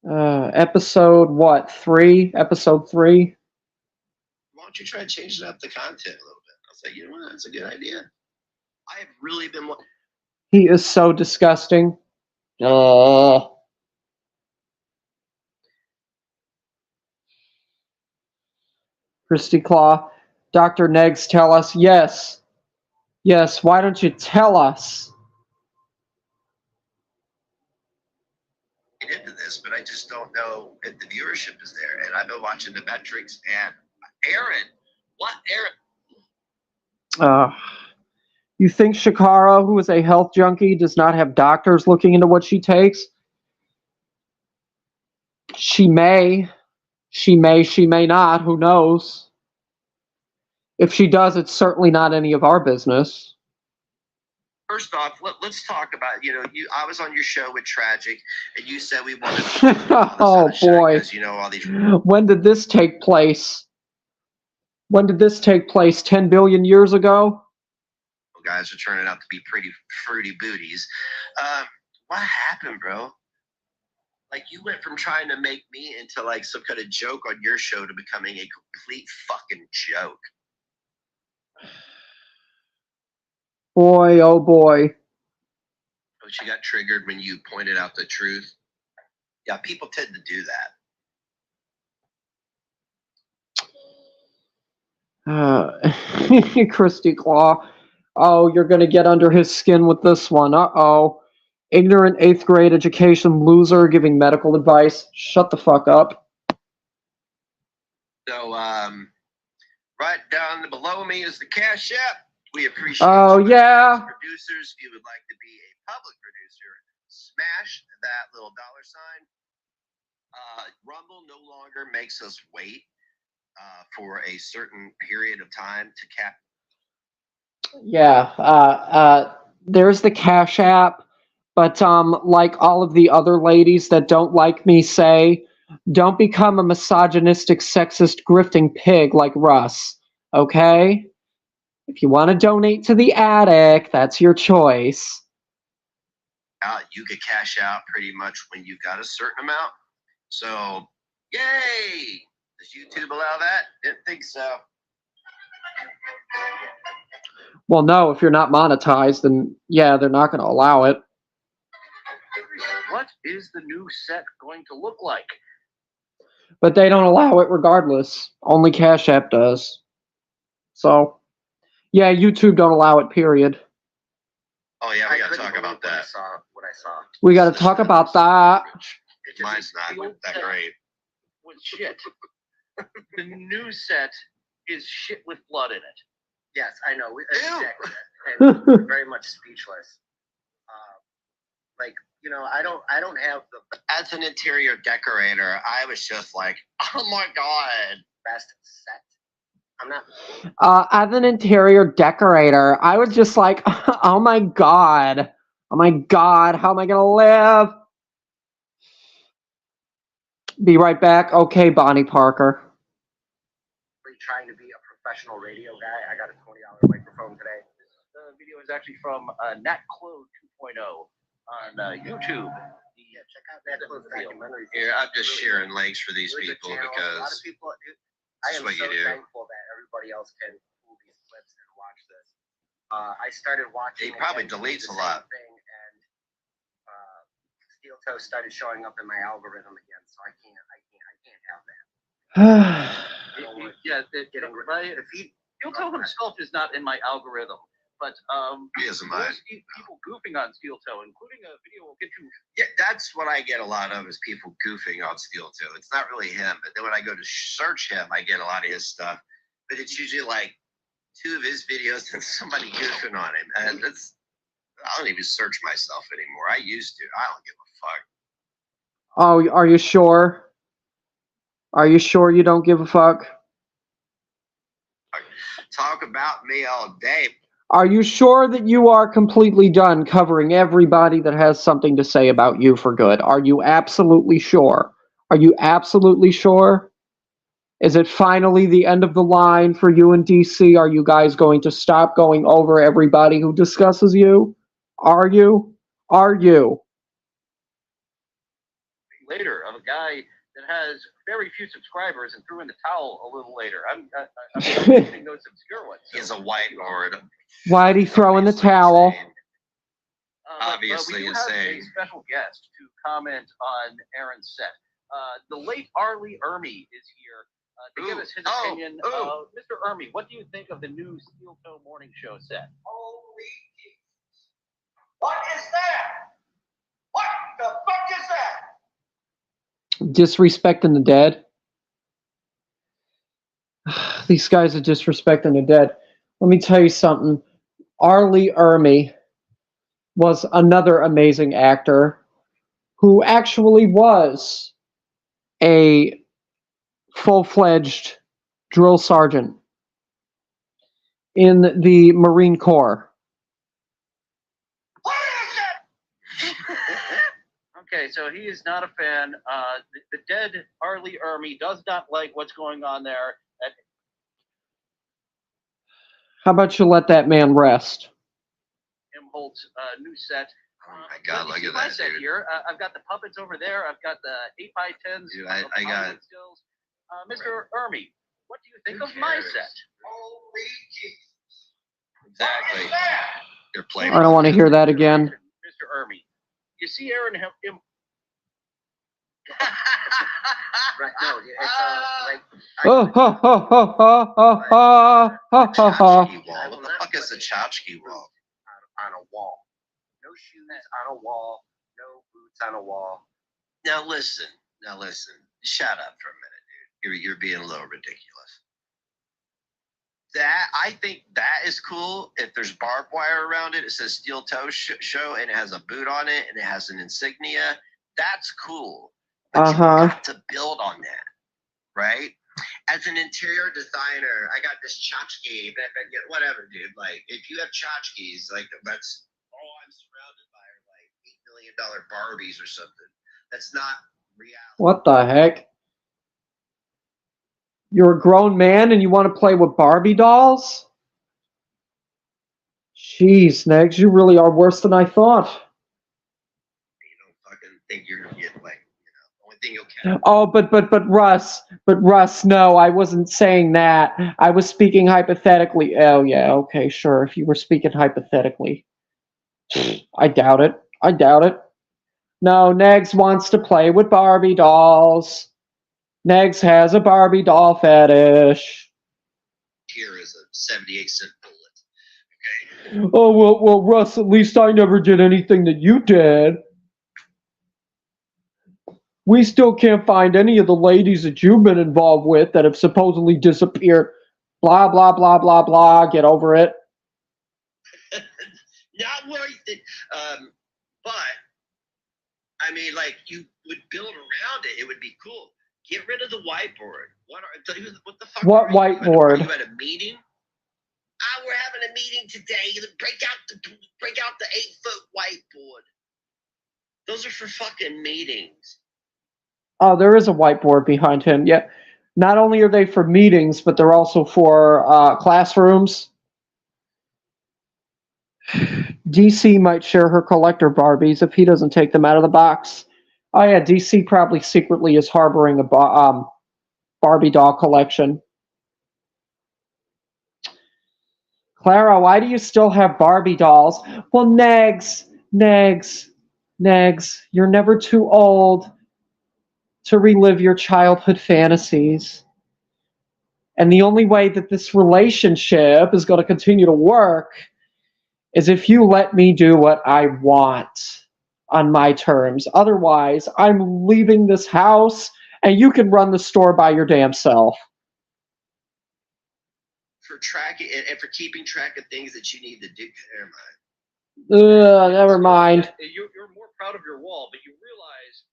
S1: Episode what? 3? Episode 3?
S5: Why don't you try changing up the content a little bit? I was like, you know what? That's a good idea. I have really been.
S1: He is so disgusting. Christy Claw. Dr. Neggs, tell us. Yes. Yes, why don't you tell us?
S5: Into this, but I just don't know if the viewership is there. And I've been watching the metrics, and Aaron, what Aaron?
S1: You think Shakara, who is a health junkie, does not have doctors looking into what she takes? She may. She may not. Who knows? If she does, it's certainly not any of our business.
S5: First off, let's talk about, I was on your show with Tragic, and you said we wanted
S1: oh, boy.
S5: Because, all these...
S1: When did this take place? When did this take place? 10 billion years ago?
S5: Guys are turning out to be pretty fruity booties. What happened, bro? Like, you went from trying to make me into, like, some kind of joke on your show to becoming a complete fucking joke.
S1: Boy, oh boy.
S5: But you got triggered when you pointed out the truth. Yeah, people tend to do
S1: that. Christy Claw. Oh, you're going to get under his skin with this one. Uh-oh. Ignorant 8th grade education loser giving medical advice. Shut the fuck up.
S5: So, right down below me is the Cash App. We appreciate
S1: yeah.
S5: Producers, if you would like to be a public producer, smash that little $sign. Rumble no longer makes us wait for a certain period of time to cap.
S1: Yeah, there's the Cash App, but like all of the other ladies that don't like me say, don't become a misogynistic, sexist, grifting pig like Russ, okay? If you want to donate to the attic, that's your choice.
S5: You could cash out pretty much when you've got a certain amount. So, yay! Does YouTube allow that? Didn't think so.
S1: Well, no, if you're not monetized, then yeah, they're not going to allow it.
S6: What is the new set going to look like?
S1: But they don't allow it regardless. Only Cash App does. So, yeah, YouTube don't allow it, period.
S5: Oh, yeah, we got to talk about that.
S6: What I saw.
S1: We got to talk about that.
S5: Mine's not that great.
S6: With shit. The new set is shit with blood in it. Yes, I know. And very much speechless. I don't have the...
S5: As an interior decorator, I was just like, oh my God.
S6: Best set. I'm not...
S1: As an interior decorator, I was just like, oh my God. Oh my God, how am I going to live? Be right back. Okay, Bonnie Parker.
S6: Trying to be a professional radio guy. I got a $20 microphone today. The video is actually from NatClo 2.0 on YouTube. Yeah, check out NatClo documentary.
S5: Here, I'm just sharing links for these people because
S6: a lot of people. I am so thankful that everybody else can pull these clips and watch this. I started watching.
S5: He probably deletes a lot.
S6: And Steel Toe started showing up in my algorithm again, so I can't have that. Right. Steel Toe himself is not in my algorithm, but
S5: he isn't mine.
S6: People goofing on Steel Toe, including a video will get you.
S5: Yeah, that's what I get a lot of is people goofing on Steel Toe. It's not really him, but then when I go to search him, I get a lot of his stuff. But it's usually like 2 of his videos and somebody goofing on him, and I don't even search myself anymore. I used to. I don't give a fuck.
S1: Oh, are you sure? Are you sure you don't give a fuck?
S5: Talk about me all day.
S1: Are you sure that you are completely done covering everybody that has something to say about you for good? Are you absolutely sure? Are you absolutely sure? Is it finally the end of the line for you and DC? Are you guys going to stop going over everybody who discusses you? Are you? Are you?
S6: Later, guy that has very few subscribers and threw in the towel a little later. I'm mentioning those obscure ones.
S5: He has a whiteboard.
S1: Why'd he throw in the towel?
S5: Obviously
S6: we do have
S5: insane.
S6: a special guest to comment on Aaron's set. The late Arlie Ermy is here to give us his opinion. Mr. Ermy, what do you think of the new Steel Toe Morning Show set?
S7: Holy Jesus. What is that? What the fuck is that?
S1: Disrespecting the dead. These guys are disrespecting the dead. Let me tell you something. Arlie Ermy was another amazing actor who actually was a full-fledged drill sergeant in the Marine Corps.
S7: What is it?
S6: Okay, so he is not a fan. The dead Arlie Ermy does not like what's going on there.
S1: How about you let that man rest?
S6: Holt's new set.
S5: Oh my God, look at
S6: my
S5: that,
S6: set
S5: dude.
S6: here. I've got the puppets over there. I've got the 8x10s.
S5: Dude, I got
S6: stills. Mr. Ermy, what do you think
S5: Who
S6: of my
S5: cares?
S6: set?
S7: Holy Jesus.
S5: Exactly.
S7: What is that?
S5: You're playing.
S1: I don't want to hear that again.
S6: Mr. Ermy, you see Aaron
S4: Right, no, it's like.
S1: Oh, ha, ha, ha, ha, ha, ha, ha, ha, ha.
S5: Tchotchke wall. What the fuck is the tchotchke wall?
S4: On a wall. No shoes on a wall. No boots on a wall.
S5: Now listen. Shut up for a minute, dude. You're being a little ridiculous. That I think that is cool. If there's barbed wire around it, it says Steel Toe Show, and it has a boot on it, and it has an insignia. That's cool. But you have to build on that, right? As an interior designer, I got this tchotchke, whatever, dude. Like, if you have tchotchkes, like, that's all I'm surrounded by are like $8 million Barbies or something. That's not reality.
S1: What the heck? You're a grown man and you want to play with Barbie dolls? Jeez, Negs, you really are worse than I thought.
S5: You don't fucking think you're gonna get like, the only thing you'll catch.
S1: Oh, but Russ, no, I wasn't saying that. I was speaking hypothetically. Oh, yeah, okay, sure. If you were speaking hypothetically. I doubt it. No, Negs wants to play with Barbie dolls. Negs has a Barbie doll fetish.
S5: Here is a 78-cent bullet. Okay.
S1: Oh, well, Russ, at least I never did anything that you did. We still can't find any of the ladies that you've been involved with that have supposedly disappeared. Blah, blah, blah, blah, blah. Get over it.
S5: Not worth it. But, I mean, like, you would build around it. It would be cool. Get rid of the whiteboard. What the fuck?
S1: What
S5: are you?
S1: whiteboard?
S5: Are you at a meeting? We're having a meeting today. Break out the 8-foot whiteboard. Those are for fucking meetings.
S1: Oh, there is a whiteboard behind him. Yeah. Not only are they for meetings, but they're also for classrooms. DC might share her collector Barbies if he doesn't take them out of the box. Oh yeah, DC probably secretly is harboring a Barbie doll collection. Clara, why do you still have Barbie dolls? Well, Negs, you're never too old to relive your childhood fantasies. And the only way that this relationship is going to continue to work is if you let me do what I want on my terms. Otherwise, I'm leaving this house and you can run the store by your damn self.
S5: For tracking and for keeping track of things that you need to do. Never mind.
S1: Never mind.
S6: You're more proud of your wall, but you realize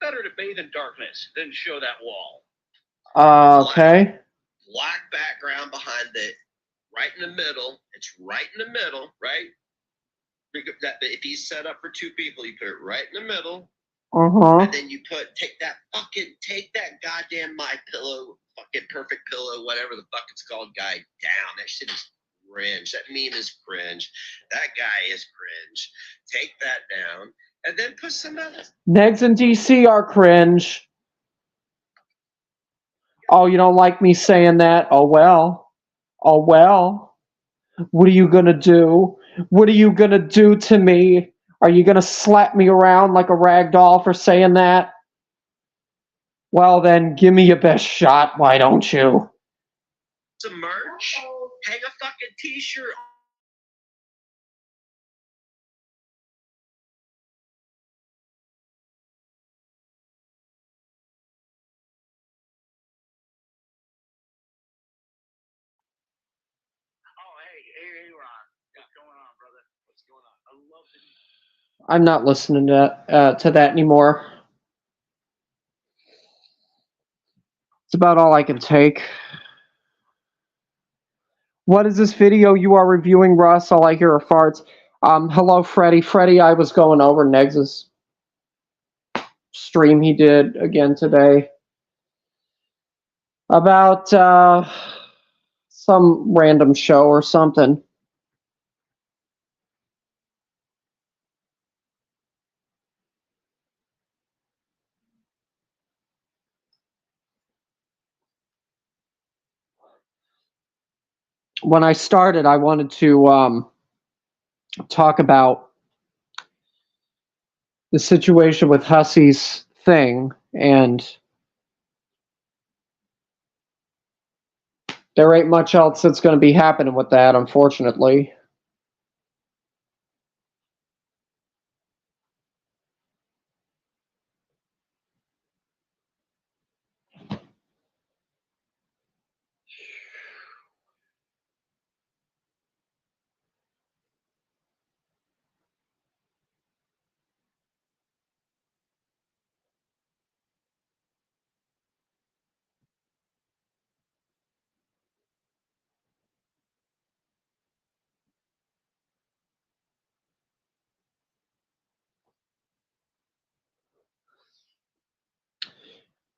S6: better to bathe in darkness than show that wall.
S1: Okay.
S5: Black background behind it, right in the middle. It's right in the middle, right? If he's set up for two people, you put it right in the middle. And then you take that goddamn My Pillow, fucking Perfect Pillow, whatever the fuck it's called, guy down. That shit is cringe. That meme is cringe. That guy is cringe. Take that down. And then put some else.
S1: Negs in DC are cringe. Oh, you don't like me saying that? Oh well. Oh well. What are you gonna do? What are you gonna do to me? Are you gonna slap me around like a rag doll for saying that? Well then, give me your best shot, why don't you?
S5: Some merch. Hang a fucking t-shirt.
S6: Oh, hey, Ron. What's going on, brother? What's going on? I love the.
S1: I'm not listening to that anymore. It's about all I can take. What is this video you are reviewing, Russ? All I hear are farts. Hello, Freddy. Freddy, I was going over Negs' stream he did again today about some random show or something. When I started, I wanted to talk about the situation with Hussy's thing, and there ain't much else that's going to be happening with that, unfortunately.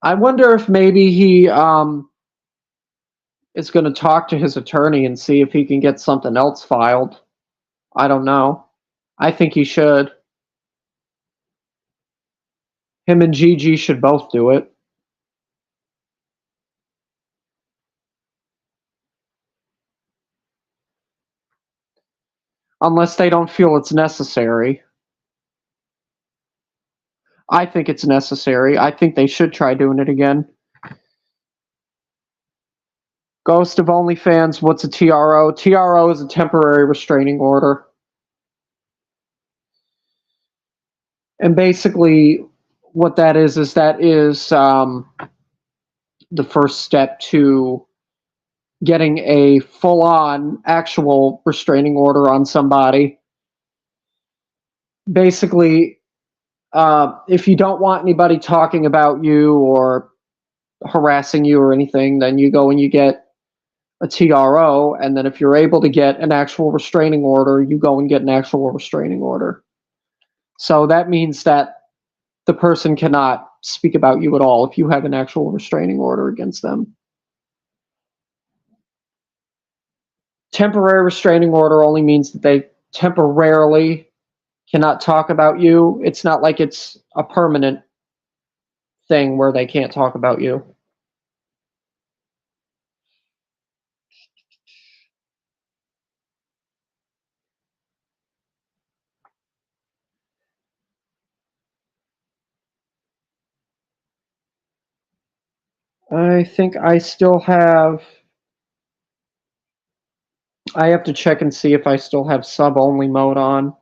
S1: I wonder if maybe he is going to talk to his attorney and see if he can get something else filed. I don't know. I think he should. Him and Gigi should both do it. Unless they don't feel it's necessary. I think it's necessary. I think they should try doing it again. Ghost of OnlyFans, what's a TRO? TRO is a temporary restraining order. And basically, what that is the first step to getting a full-on actual restraining order on somebody. Basically, if you don't want anybody talking about you or harassing you or anything, then you go and you get a TRO, and then if you're able to get an actual restraining order, you go and get an actual restraining order. So that means that the person cannot speak about you at all if you have an actual restraining order against them. Temporary restraining order only means that they temporarily cannot talk about you. It's not like it's a permanent thing where they can't talk about you. I think I still have... I have to check and see if I still have sub-only mode on.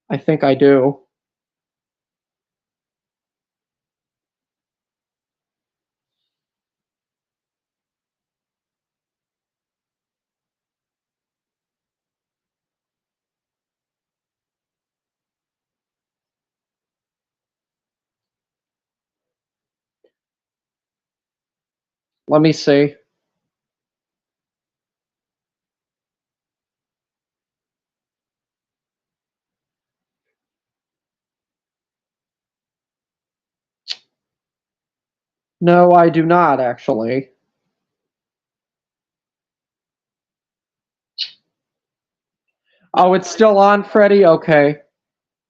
S1: I think I do. Let me see. No, I do not, actually. Oh, it's still on, Freddy? Okay.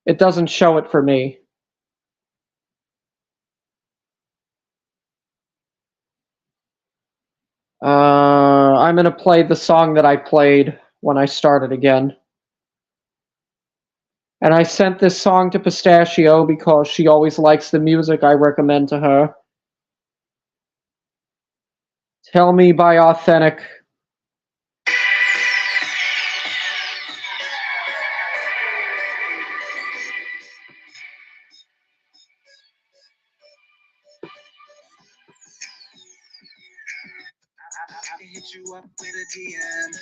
S1: It doesn't show it for me. I'm going to play the song that I played when I started again. And I sent this song to Pistachio because she always likes the music I recommend to her. Tell Me by Authentic.
S2: I can hit you up with a DM.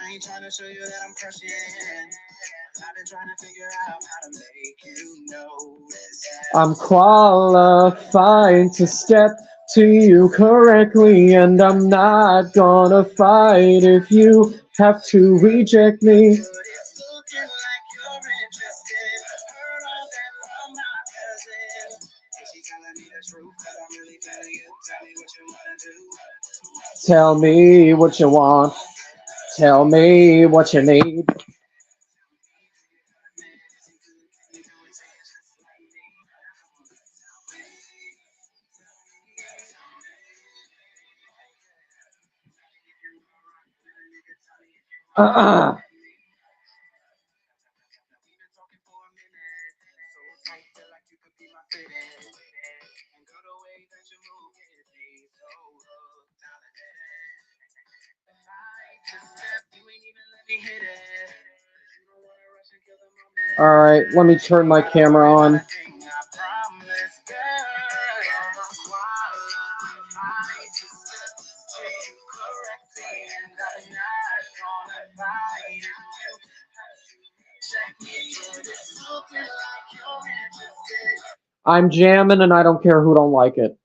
S2: I ain't trying to show you that I'm crushing. I've been trying to figure out how to make you notice.
S1: I'm qualified to step to you correctly, and I'm not gonna fight if you have to reject me.
S2: But it's looking like you're interested. Heard all that from my cousin. And she telling me the truth, 'cause I'm really feeling you. Tell me what you wanna do.
S1: Tell me what you want. Tell me what you need. Uh-uh. All right, let me turn my camera on. I'm jamming and I don't care who don't like it.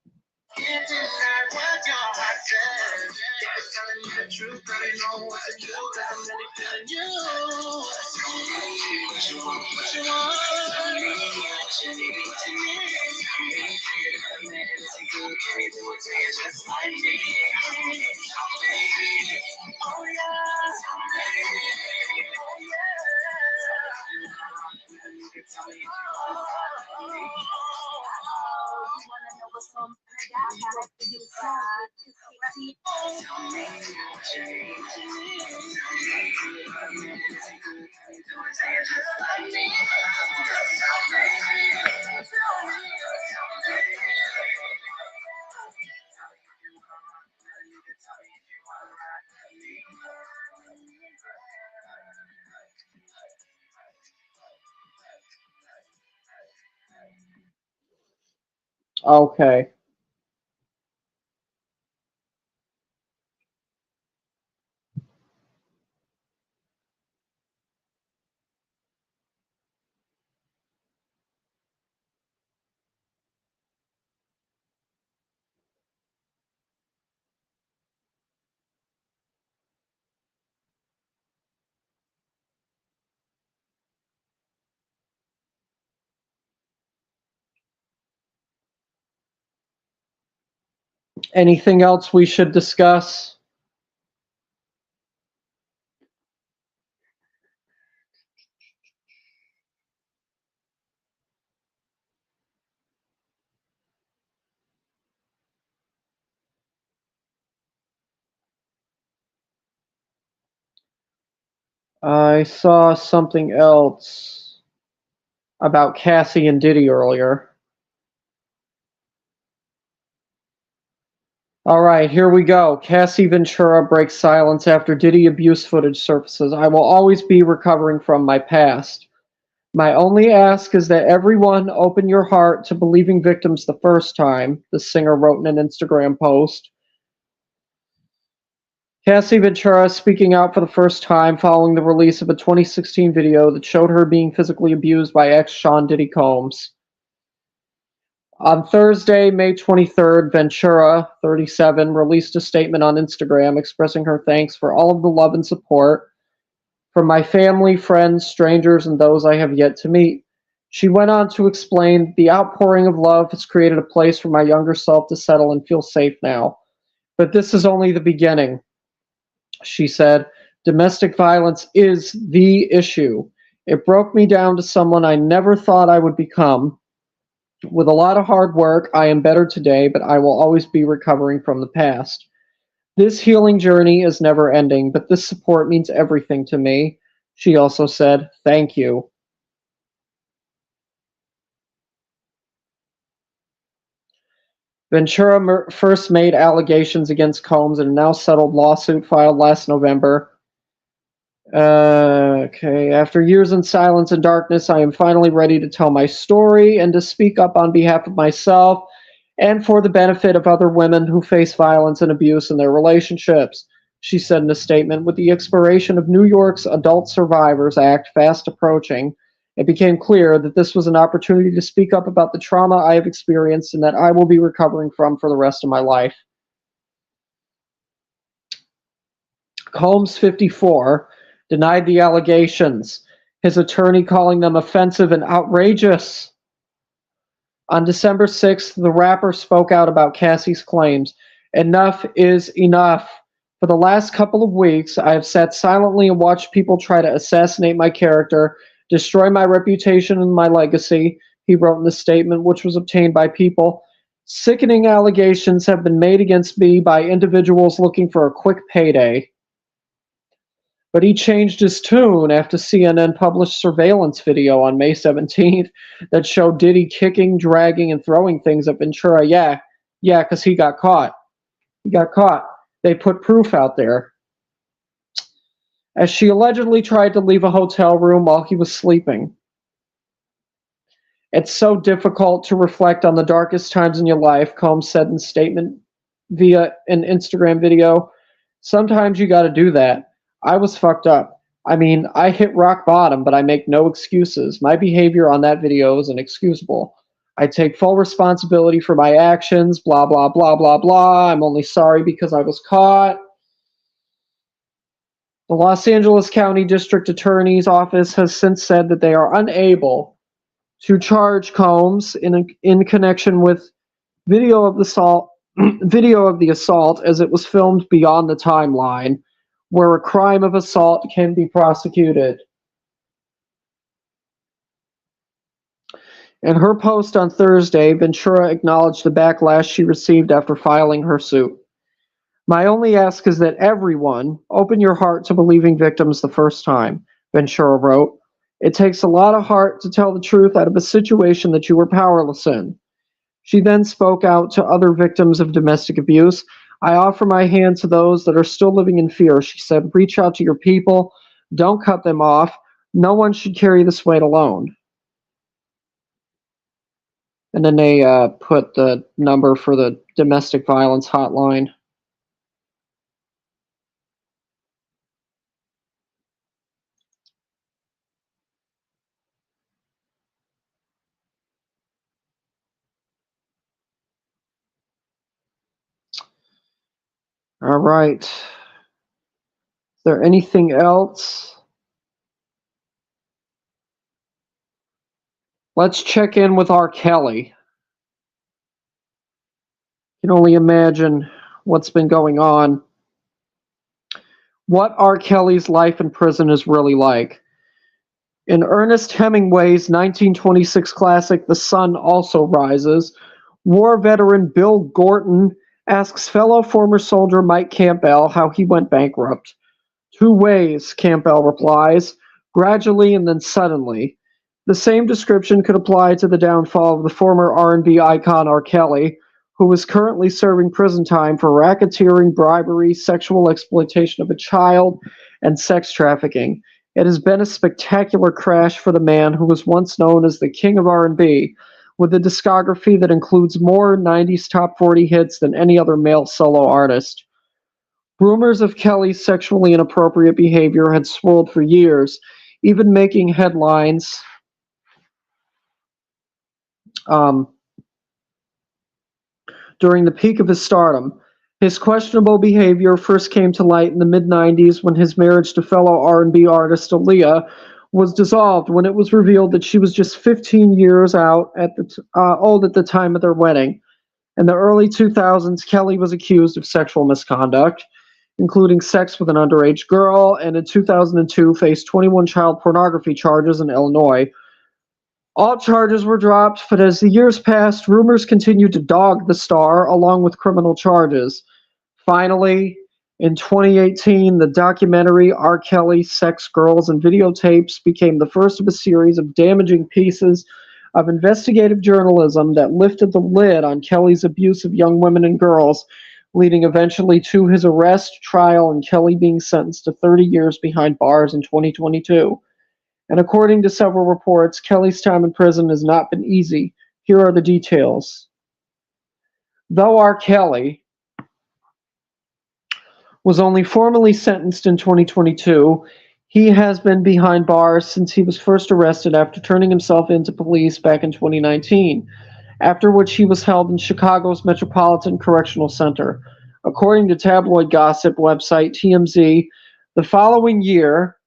S1: Okay. Anything else we should discuss? I saw something else about Cassie and Diddy earlier. All right, here we go. Cassie Ventura breaks silence after Diddy abuse footage surfaces. I will always be recovering from my past. My only ask is that everyone open your heart to believing victims the first time, the singer wrote in an Instagram post. Cassie Ventura speaking out for the first time following the release of a 2016 video that showed her being physically abused by ex Sean Diddy Combs. On Thursday, May 23rd, Ventura, 37, released a statement on Instagram expressing her thanks for all of the love and support from my family, friends, strangers, and those I have yet to meet. She went on to explain, the outpouring of love has created a place for my younger self to settle and feel safe now. But this is only the beginning. She said, domestic violence is the issue. It broke me down to someone I never thought I would become. With a lot of hard work, I am better today, but I will always be recovering from the past. This healing journey is never ending, but this support means everything to me. She also said, "Thank you." Ventura first made allegations against Combs in a now settled lawsuit filed last November. Okay, after years in silence and darkness, I am finally ready to tell my story and to speak up on behalf of myself and for the benefit of other women who face violence and abuse in their relationships, she said in a statement. With the expiration of New York's Adult Survivors Act fast approaching, it became clear that this was an opportunity to speak up about the trauma I have experienced and that I will be recovering from for the rest of my life. Combs, 54, denied the allegations, his attorney calling them offensive and outrageous. On December 6th, the rapper spoke out about Cassie's claims. "Enough is enough. For the last couple of weeks, I have sat silently and watched people try to assassinate my character, destroy my reputation and my legacy," he wrote in the statement, which was obtained by People. "Sickening allegations have been made against me by individuals looking for a quick payday." But he changed his tune after CNN published surveillance video on May 17th that showed Diddy kicking, dragging, and throwing things at Ventura. Yeah, because he got caught. He got caught. They put proof out there. As she allegedly tried to leave a hotel room while he was sleeping. "It's so difficult to reflect on the darkest times in your life," Combs said in a statement via an Instagram video. "Sometimes you gotta do that. I was fucked up. I mean, I hit rock bottom, but I make no excuses. My behavior on that video is inexcusable. I take full responsibility for my actions, blah, blah, blah, blah, blah. I'm only sorry because I was caught." The Los Angeles County District Attorney's Office has since said that they are unable to charge Combs in connection with video of the assault as it was filmed beyond the timeline, where a crime of assault can be prosecuted. In her post on Thursday, Ventura acknowledged the backlash she received after filing her suit. "My only ask is that everyone open your heart to believing victims the first time," Ventura wrote. "It takes a lot of heart to tell the truth out of a situation that you were powerless in." She then spoke out to other victims of domestic abuse. "I offer my hand to those that are still living in fear," she said. "Reach out to your people. Don't cut them off. No one should carry this weight alone." And then they put the number for the domestic violence hotline. All right. Is there anything else? Let's check in with R. Kelly. You can only imagine what's been going on. What R. Kelly's life in prison is really like. In Ernest Hemingway's 1926 classic, The Sun Also Rises, war veteran Bill Gorton asks fellow former soldier Mike Campbell how he went bankrupt. "Two ways," Campbell replies, "gradually and then suddenly." The same description could apply to the downfall of the former R&B icon R. Kelly, who is currently serving prison time for racketeering, bribery, sexual exploitation of a child, and sex trafficking. It has been a spectacular crash for the man who was once known as the king of R&B, with a discography that includes more 90s top 40 hits than any other male solo artist. Rumors of Kelly's sexually inappropriate behavior had swirled for years, even making headlines during the peak of his stardom. His questionable behavior first came to light in the mid-90s when his marriage to fellow R&B artist Aaliyah was dissolved, when it was revealed that she was just 15 years old at the time of their wedding. In the early 2000s, Kelly was accused of sexual misconduct. including sex with an underage girl, and in 2002 faced 21 child pornography charges in Illinois. All charges were dropped, but as the years passed, rumors continued to dog the star along with criminal charges. Finally, in 2018, the documentary R. Kelly, Sex, Girls, and Videotapes became the first of a series of damaging pieces of investigative journalism that lifted the lid on Kelly's abuse of young women and girls, leading eventually to his arrest, trial, and Kelly being sentenced to 30 years behind bars in 2022. And according to several reports, Kelly's time in prison has not been easy. Here are the details. Though R. Kelly was only formally sentenced in 2022, he has been behind bars since he was first arrested after turning himself in to police back in 2019, after which he was held in Chicago's Metropolitan Correctional Center. According to tabloid gossip website TMZ, the following year,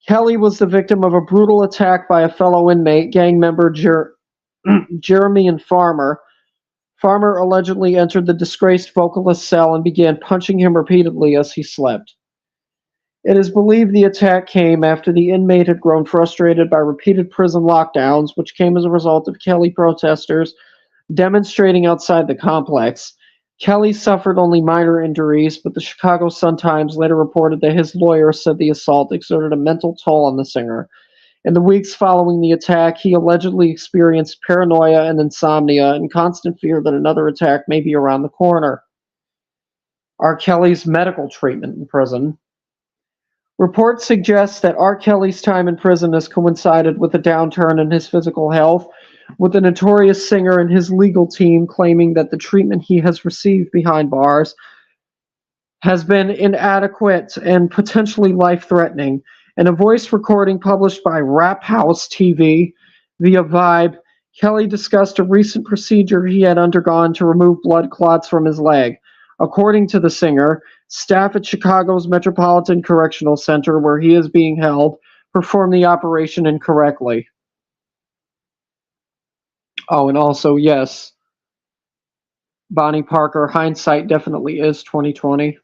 S1: Kelly was the victim of a brutal attack by a fellow inmate, gang member Jeremy and Farmer. Farmer allegedly entered the disgraced vocalist's cell and began punching him repeatedly as he slept. It is believed the attack came after the inmate had grown frustrated by repeated prison lockdowns, which came as a result of Kelly protesters demonstrating outside the complex. Kelly suffered only minor injuries, but the Chicago Sun-Times later reported that his lawyer said the assault exerted a mental toll on the singer. In the weeks following the attack, he allegedly experienced paranoia and insomnia and constant fear that another attack may be around the corner. R. Kelly's medical treatment in prison. Reports suggest that R. Kelly's time in prison has coincided with a downturn in his physical health, with the notorious singer and his legal team claiming that the treatment he has received behind bars has been inadequate and potentially life-threatening. In a voice recording published by Rap House TV via Vibe, Kelly discussed a recent procedure he had undergone to remove blood clots from his leg. According to the singer, staff at Chicago's Metropolitan Correctional Center, where he is being held, performed the operation incorrectly. Oh, and also, yes, Bonnie Parker, hindsight definitely is 2020.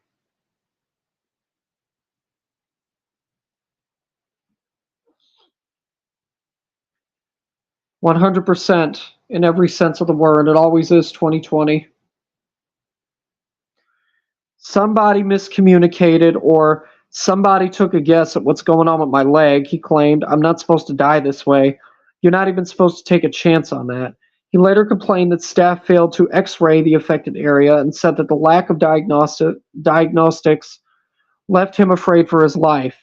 S1: %, in every sense of the word. It always is 2020. Somebody miscommunicated or somebody took a guess at what's going on with my leg. He claimed, I'm not supposed to die this way. You're not even supposed to take a chance on that. He later complained that staff failed to x-ray the affected area and said that the lack of diagnostics left him afraid for his life.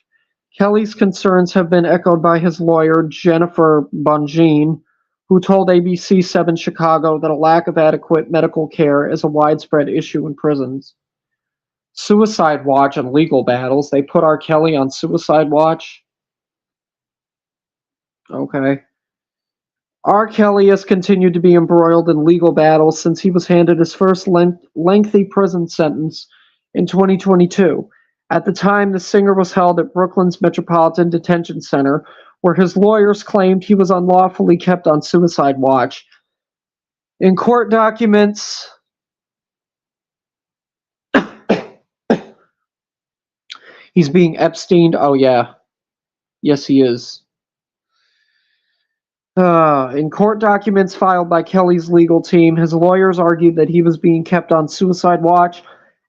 S1: Kelly's concerns have been echoed by his lawyer, Jennifer Bongine, who told ABC7 Chicago that a lack of adequate medical care is a widespread issue in prisons. Suicide Watch and legal battles. They put R. Kelly on Suicide Watch. Okay. R. Kelly has continued to be embroiled in legal battles since he was handed his first lengthy prison sentence in 2022. At the time, the singer was held at Brooklyn's Metropolitan Detention Center, where his lawyers claimed he was unlawfully kept on suicide watch. In court documents, he's being Epsteined. Oh, yeah. Yes, he is. In court documents filed by Kelly's legal team, his lawyers argued that he was being kept on suicide watch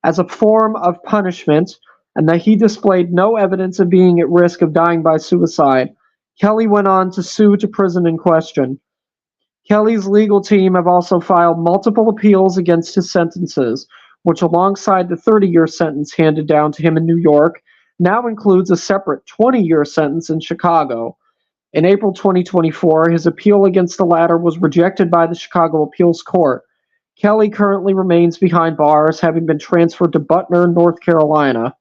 S1: as a form of punishment and that he displayed no evidence of being at risk of dying by suicide. Kelly went on to sue to prison in question. Kelly's legal team have also filed multiple appeals against his sentences, which, alongside the 30-year sentence handed down to him in New York, now includes a separate 20-year sentence in Chicago. In April 2024, his appeal against the latter was rejected by the Chicago Appeals Court. Kelly currently remains behind bars, having been transferred to Butner, North Carolina.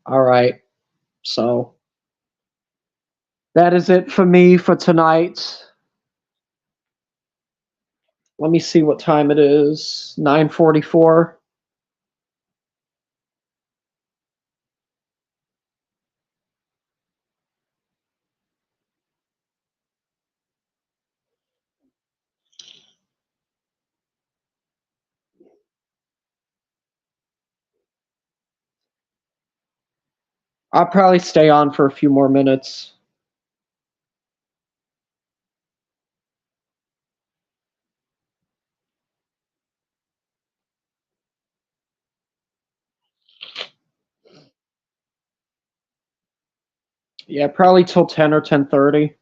S1: All right, so that is it for me for tonight. Let me see what time it is. 9:44. I'll probably stay on for a few more minutes. Yeah, probably till 10 or 10:30.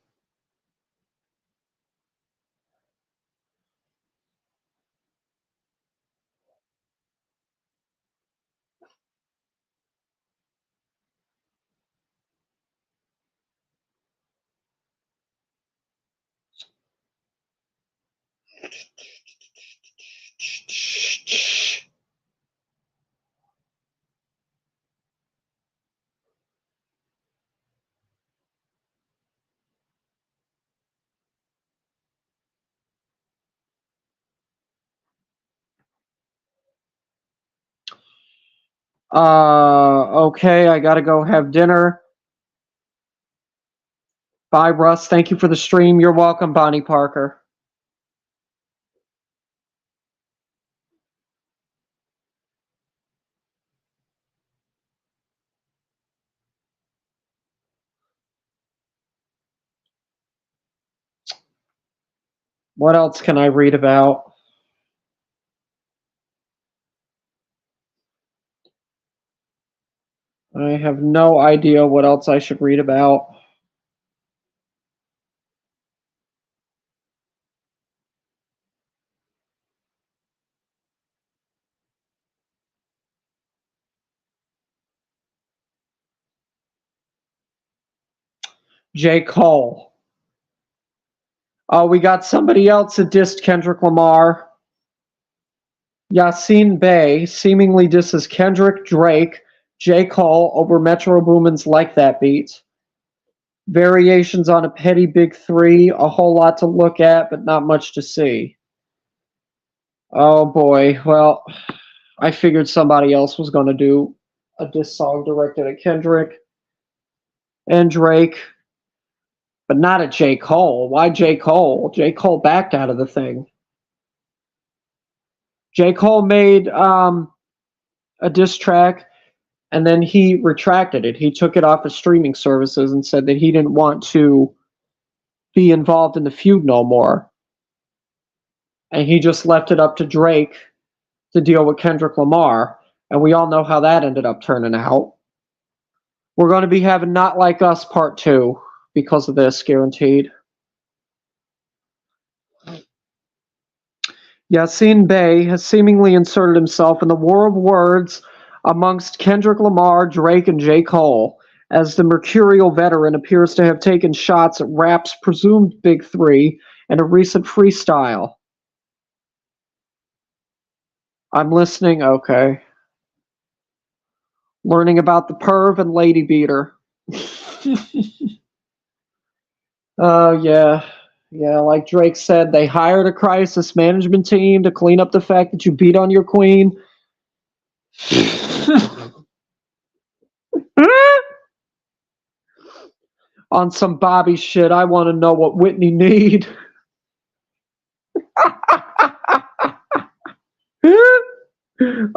S1: Okay, I gotta go have dinner. Bye, Russ. Thank you for the stream. You're welcome, Bonnie Parker. What else can I read about? I have no idea what else I should read about. J. Cole. Oh, we got somebody else that dissed Kendrick Lamar. Yassine Bey seemingly disses Kendrick, Drake, J. Cole over Metro Boomin's Like That Beat. Variations on a petty big three, a whole lot to look at, but not much to see. Oh boy, well, I figured somebody else was going to do a diss song directed at Kendrick and Drake, but not at J. Cole. Why J. Cole? J. Cole backed out of the thing. J. Cole made a diss track and then he retracted it. He took it off of streaming services and said that he didn't want to be involved in the feud no more. And he just left it up to Drake to deal with Kendrick Lamar. And we all know how that ended up turning out. We're going to be having Not Like Us Part 2 because of this, guaranteed. Yassine Bey has seemingly inserted himself in the war of words amongst Kendrick Lamar, Drake, and J. Cole, as the mercurial veteran appears to have taken shots at rap's presumed big three in a recent freestyle. I'm listening, okay. Learning about the perv and lady beater. Oh, yeah. Yeah, like Drake said, they hired a crisis management team to clean up the fact that you beat on your queen. On some Bobby shit, I want to know what Whitney need.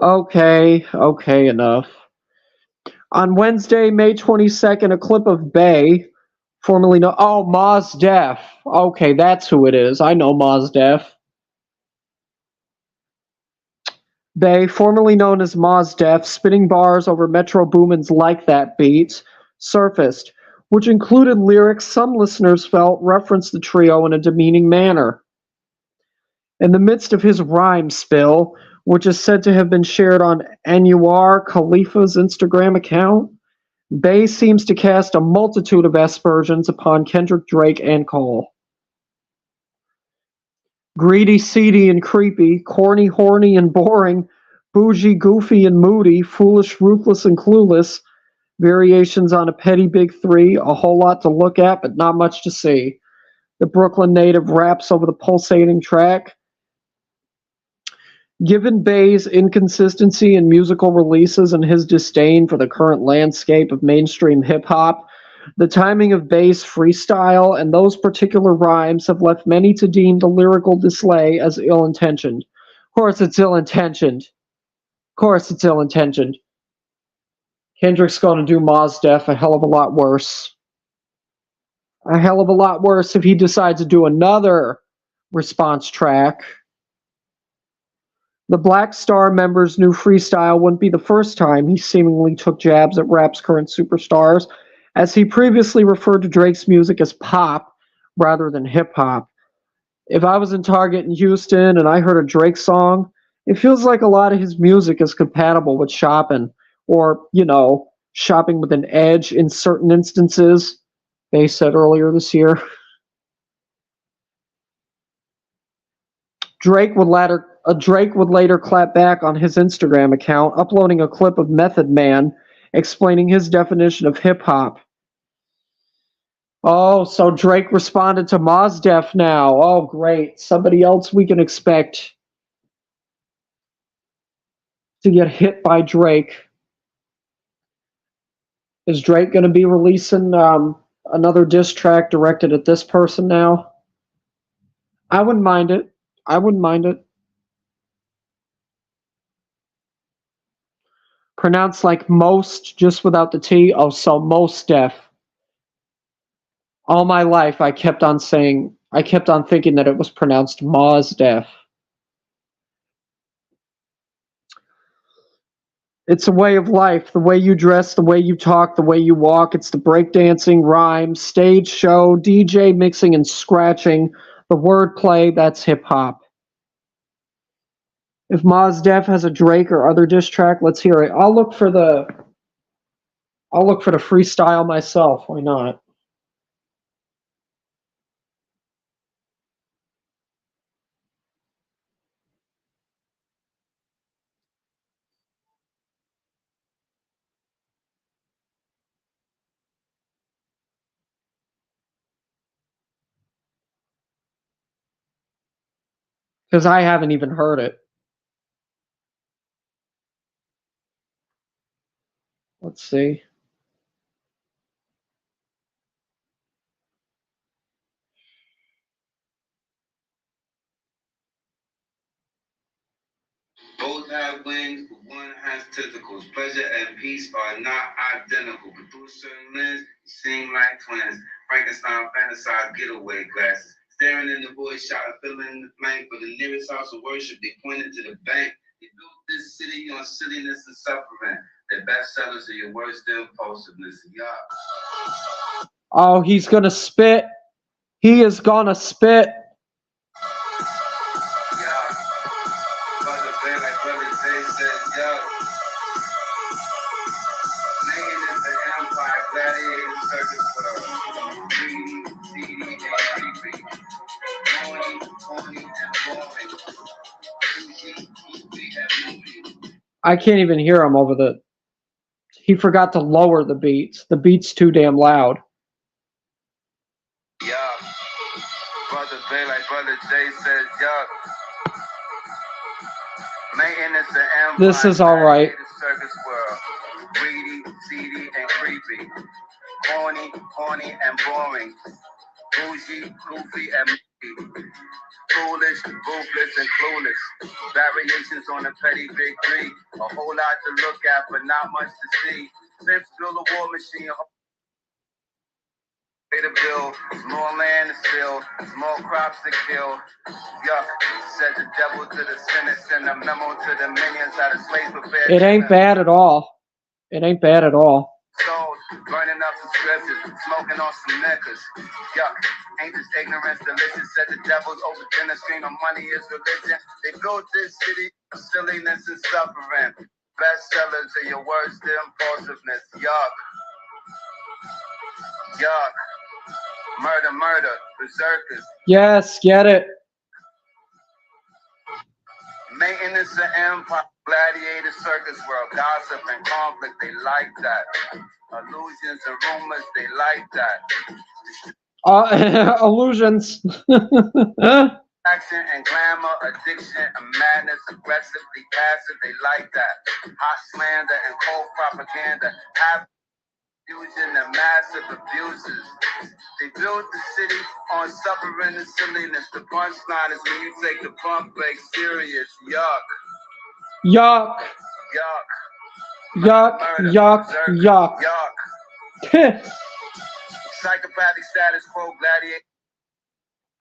S1: Okay, enough. On Wednesday, May 22nd, a clip of Bey, formerly known... Oh, Mos Def. Okay, that's who it is. I know Mos Def. Bey, formerly known as Mos Def, spitting bars over Metro Boomin's Like That Beat, surfaced, which included lyrics some listeners felt referenced the trio in a demeaning manner. In the midst of his rhyme spill, which is said to have been shared on Anwar Khalifa's Instagram account, Bey seems to cast a multitude of aspersions upon Kendrick, Drake, and Cole. Greedy, seedy, and creepy, corny, horny, and boring, bougie, goofy, and moody, foolish, ruthless, and clueless, variations on a petty big three, a whole lot to look at, but not much to see. The Brooklyn native raps over the pulsating track. Given Bey's inconsistency in musical releases and his disdain for the current landscape of mainstream hip-hop, the timing of Bey's freestyle and those particular rhymes have left many to deem the lyrical display as ill-intentioned. Of course it's ill-intentioned. Hendrix going to do Mos Def a hell of a lot worse. A hell of a lot worse if he decides to do another response track. The Black Star member's new freestyle wouldn't be the first time he seemingly took jabs at rap's current superstars, as he previously referred to Drake's music as pop rather than hip-hop. If I was in Target in Houston and I heard a Drake song, it feels like a lot of his music is compatible with shopping, or, shopping with an edge in certain instances, they said earlier this year. Drake would later clap back on his Instagram account, uploading a clip of Method Man explaining his definition of hip-hop. Oh, so Drake responded to Mos Def now. Oh, great. Somebody else we can expect to get hit by Drake. Is Drake going to be releasing another diss track directed at this person now? I wouldn't mind it. I wouldn't mind it. Pronounced like most, just without the T. Oh, so Mos Def. All my life, I kept on thinking that it was pronounced Mos Def. It's a way of life. The way you dress, the way you talk, the way you walk. It's the breakdancing, rhyme, stage show, DJ mixing and scratching, the wordplay. That's hip hop. If Mos Def has a Drake or other diss track, let's hear it. I'll look for the freestyle myself. Why not? Because I haven't even heard it. Let's see.
S2: Both have wings, but one has tentacles. Pleasure and peace are not identical, but through a certain lens, you seem like twins. Frankenstein fantasized getaway glasses. Staring in the void, shot a filling in the blank. For the nearest house of worship, they pointed to the bank. They built this city on silliness and suffering. Their best sellers are your worst impulsiveness. Yeah.
S1: Oh, he's gonna spit. He is gonna spit. I can't even hear him over the. He forgot to lower the beats. The beat's too damn loud.
S2: Yeah. Brother Bay, like Brother Jay says, yuck. Maintenance and empire.
S1: This is alright.
S2: Circus world. Greedy, seedy, and creepy. Corny, and boring. Bougie, goofy, and moody. Foolish, ruthless, and clueless. Variations on a petty big three. A whole lot to look at, but not much to see. Pimps build a war machine. Pay the bill. More land to steal. More crops to kill. Yuck. Said the devil to the Senate. Send a memo to the minions how the slaves prepare.
S1: It ain't bad at all. It ain't bad at all.
S2: Sold, burning up some scriptures, smoking on some niggas. Yuck, ain't this ignorance delicious? Said the devil's over dinner screen on money is religion. They built this city of silliness and suffering. Bestsellers are your worst impulsiveness. Yuck. Murder, berserkers.
S1: Yes, get it.
S2: Maintenance and empire, gladiator circus world, gossip and conflict, they like that. Illusions and rumors, they like that.
S1: Illusions.
S2: Action and glamour, addiction and madness, aggressively passive, they like that. Hot slander and cold propaganda, have fusion and massive abuses. They built the city on suffering and silliness. The punchline is when you take the pump break serious. Yuck.
S1: Yuck, yuck, yuck.
S6: Yuck. Psychopathy status quo gladiator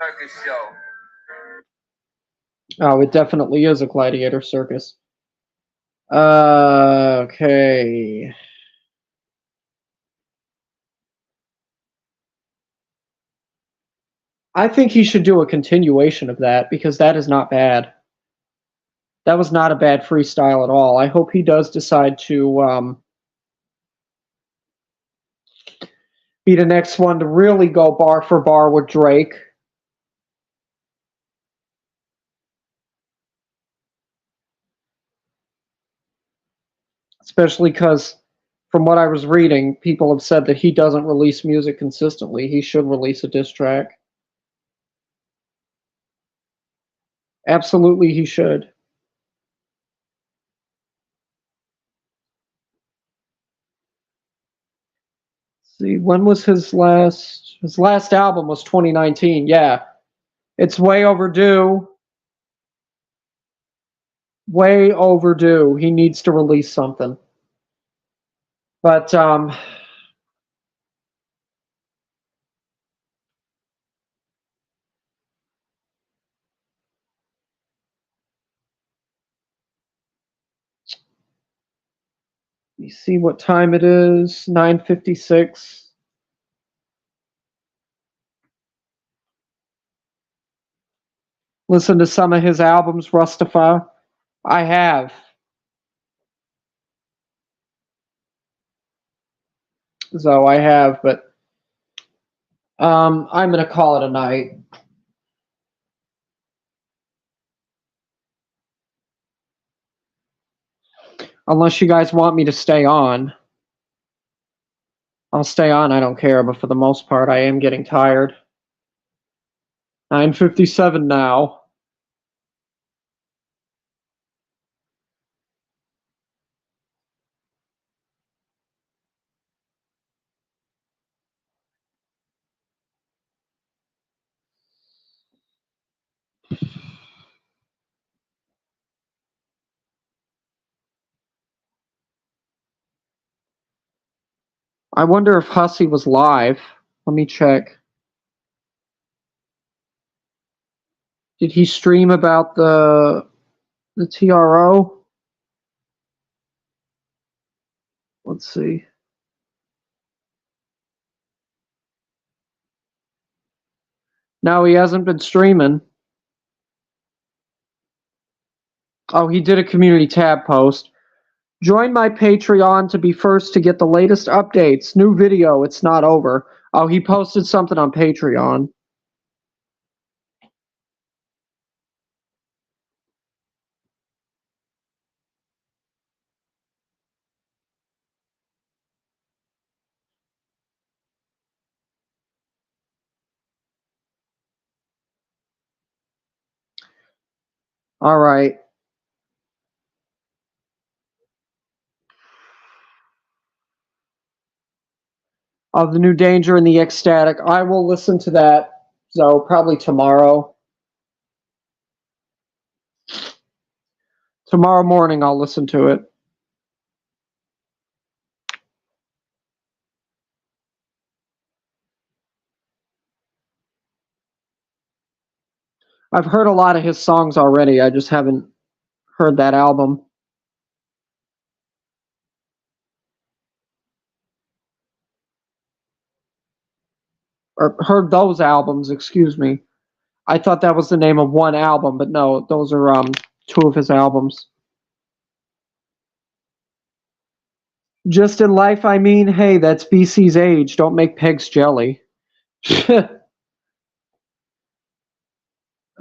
S6: circus show.
S1: Oh, it definitely is a gladiator circus. Okay. I think he should do a continuation of that because that is not bad. That was not a bad freestyle at all. I hope he does decide to be the next one to really go bar for bar with Drake. Especially because, from what I was reading, people have said that he doesn't release music consistently. He should release a diss track. Absolutely, he should. See, when was his last? His last album was 2019. Yeah, it's way overdue. Way overdue. He needs to release something. But you see what time it is? 9:56. Listen to some of his albums, Rustify. I have. So I have, but I'm gonna call it a night. Unless you guys want me to stay on. I'll stay on, I don't care, but for the most part I am getting tired. 9:57 now. I wonder if Hussy was live. Let me check. Did he stream about the TRO? Let's see. No, he hasn't been streaming. Oh, he did a community tab post. Join my Patreon to be first to get the latest updates. New video, it's not over. Oh, he posted something on Patreon. All right. Of the new Danger and the Ecstatic. I will listen to that, so probably tomorrow. Tomorrow morning I'll listen to it. I've heard a lot of his songs already. I just haven't heard that album. Or heard those albums, excuse me. I thought that was the name of one album, but no, those are two of his albums. Just in life, I mean, hey, that's BC's age. Don't make pegs jelly.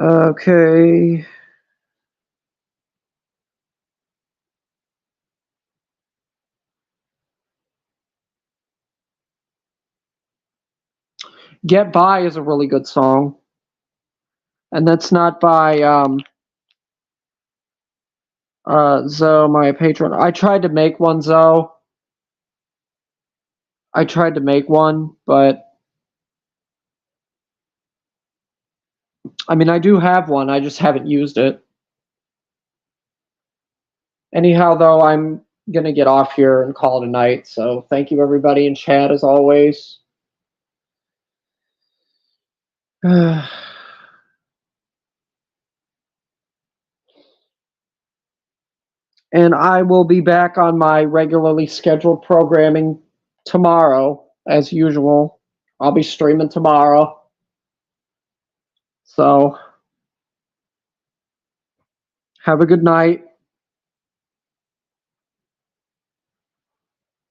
S1: Okay. Get By is a really good song. And that's not by Zoe, my patron. I tried to make one, Zoe. I tried to make one, but I mean, I do have one. I just haven't used it. Anyhow, though, I'm going to get off here and call it a night. So thank you, everybody in chat, as always. And I will be back on my regularly scheduled programming tomorrow, as usual. I'll be streaming tomorrow. So have a good night.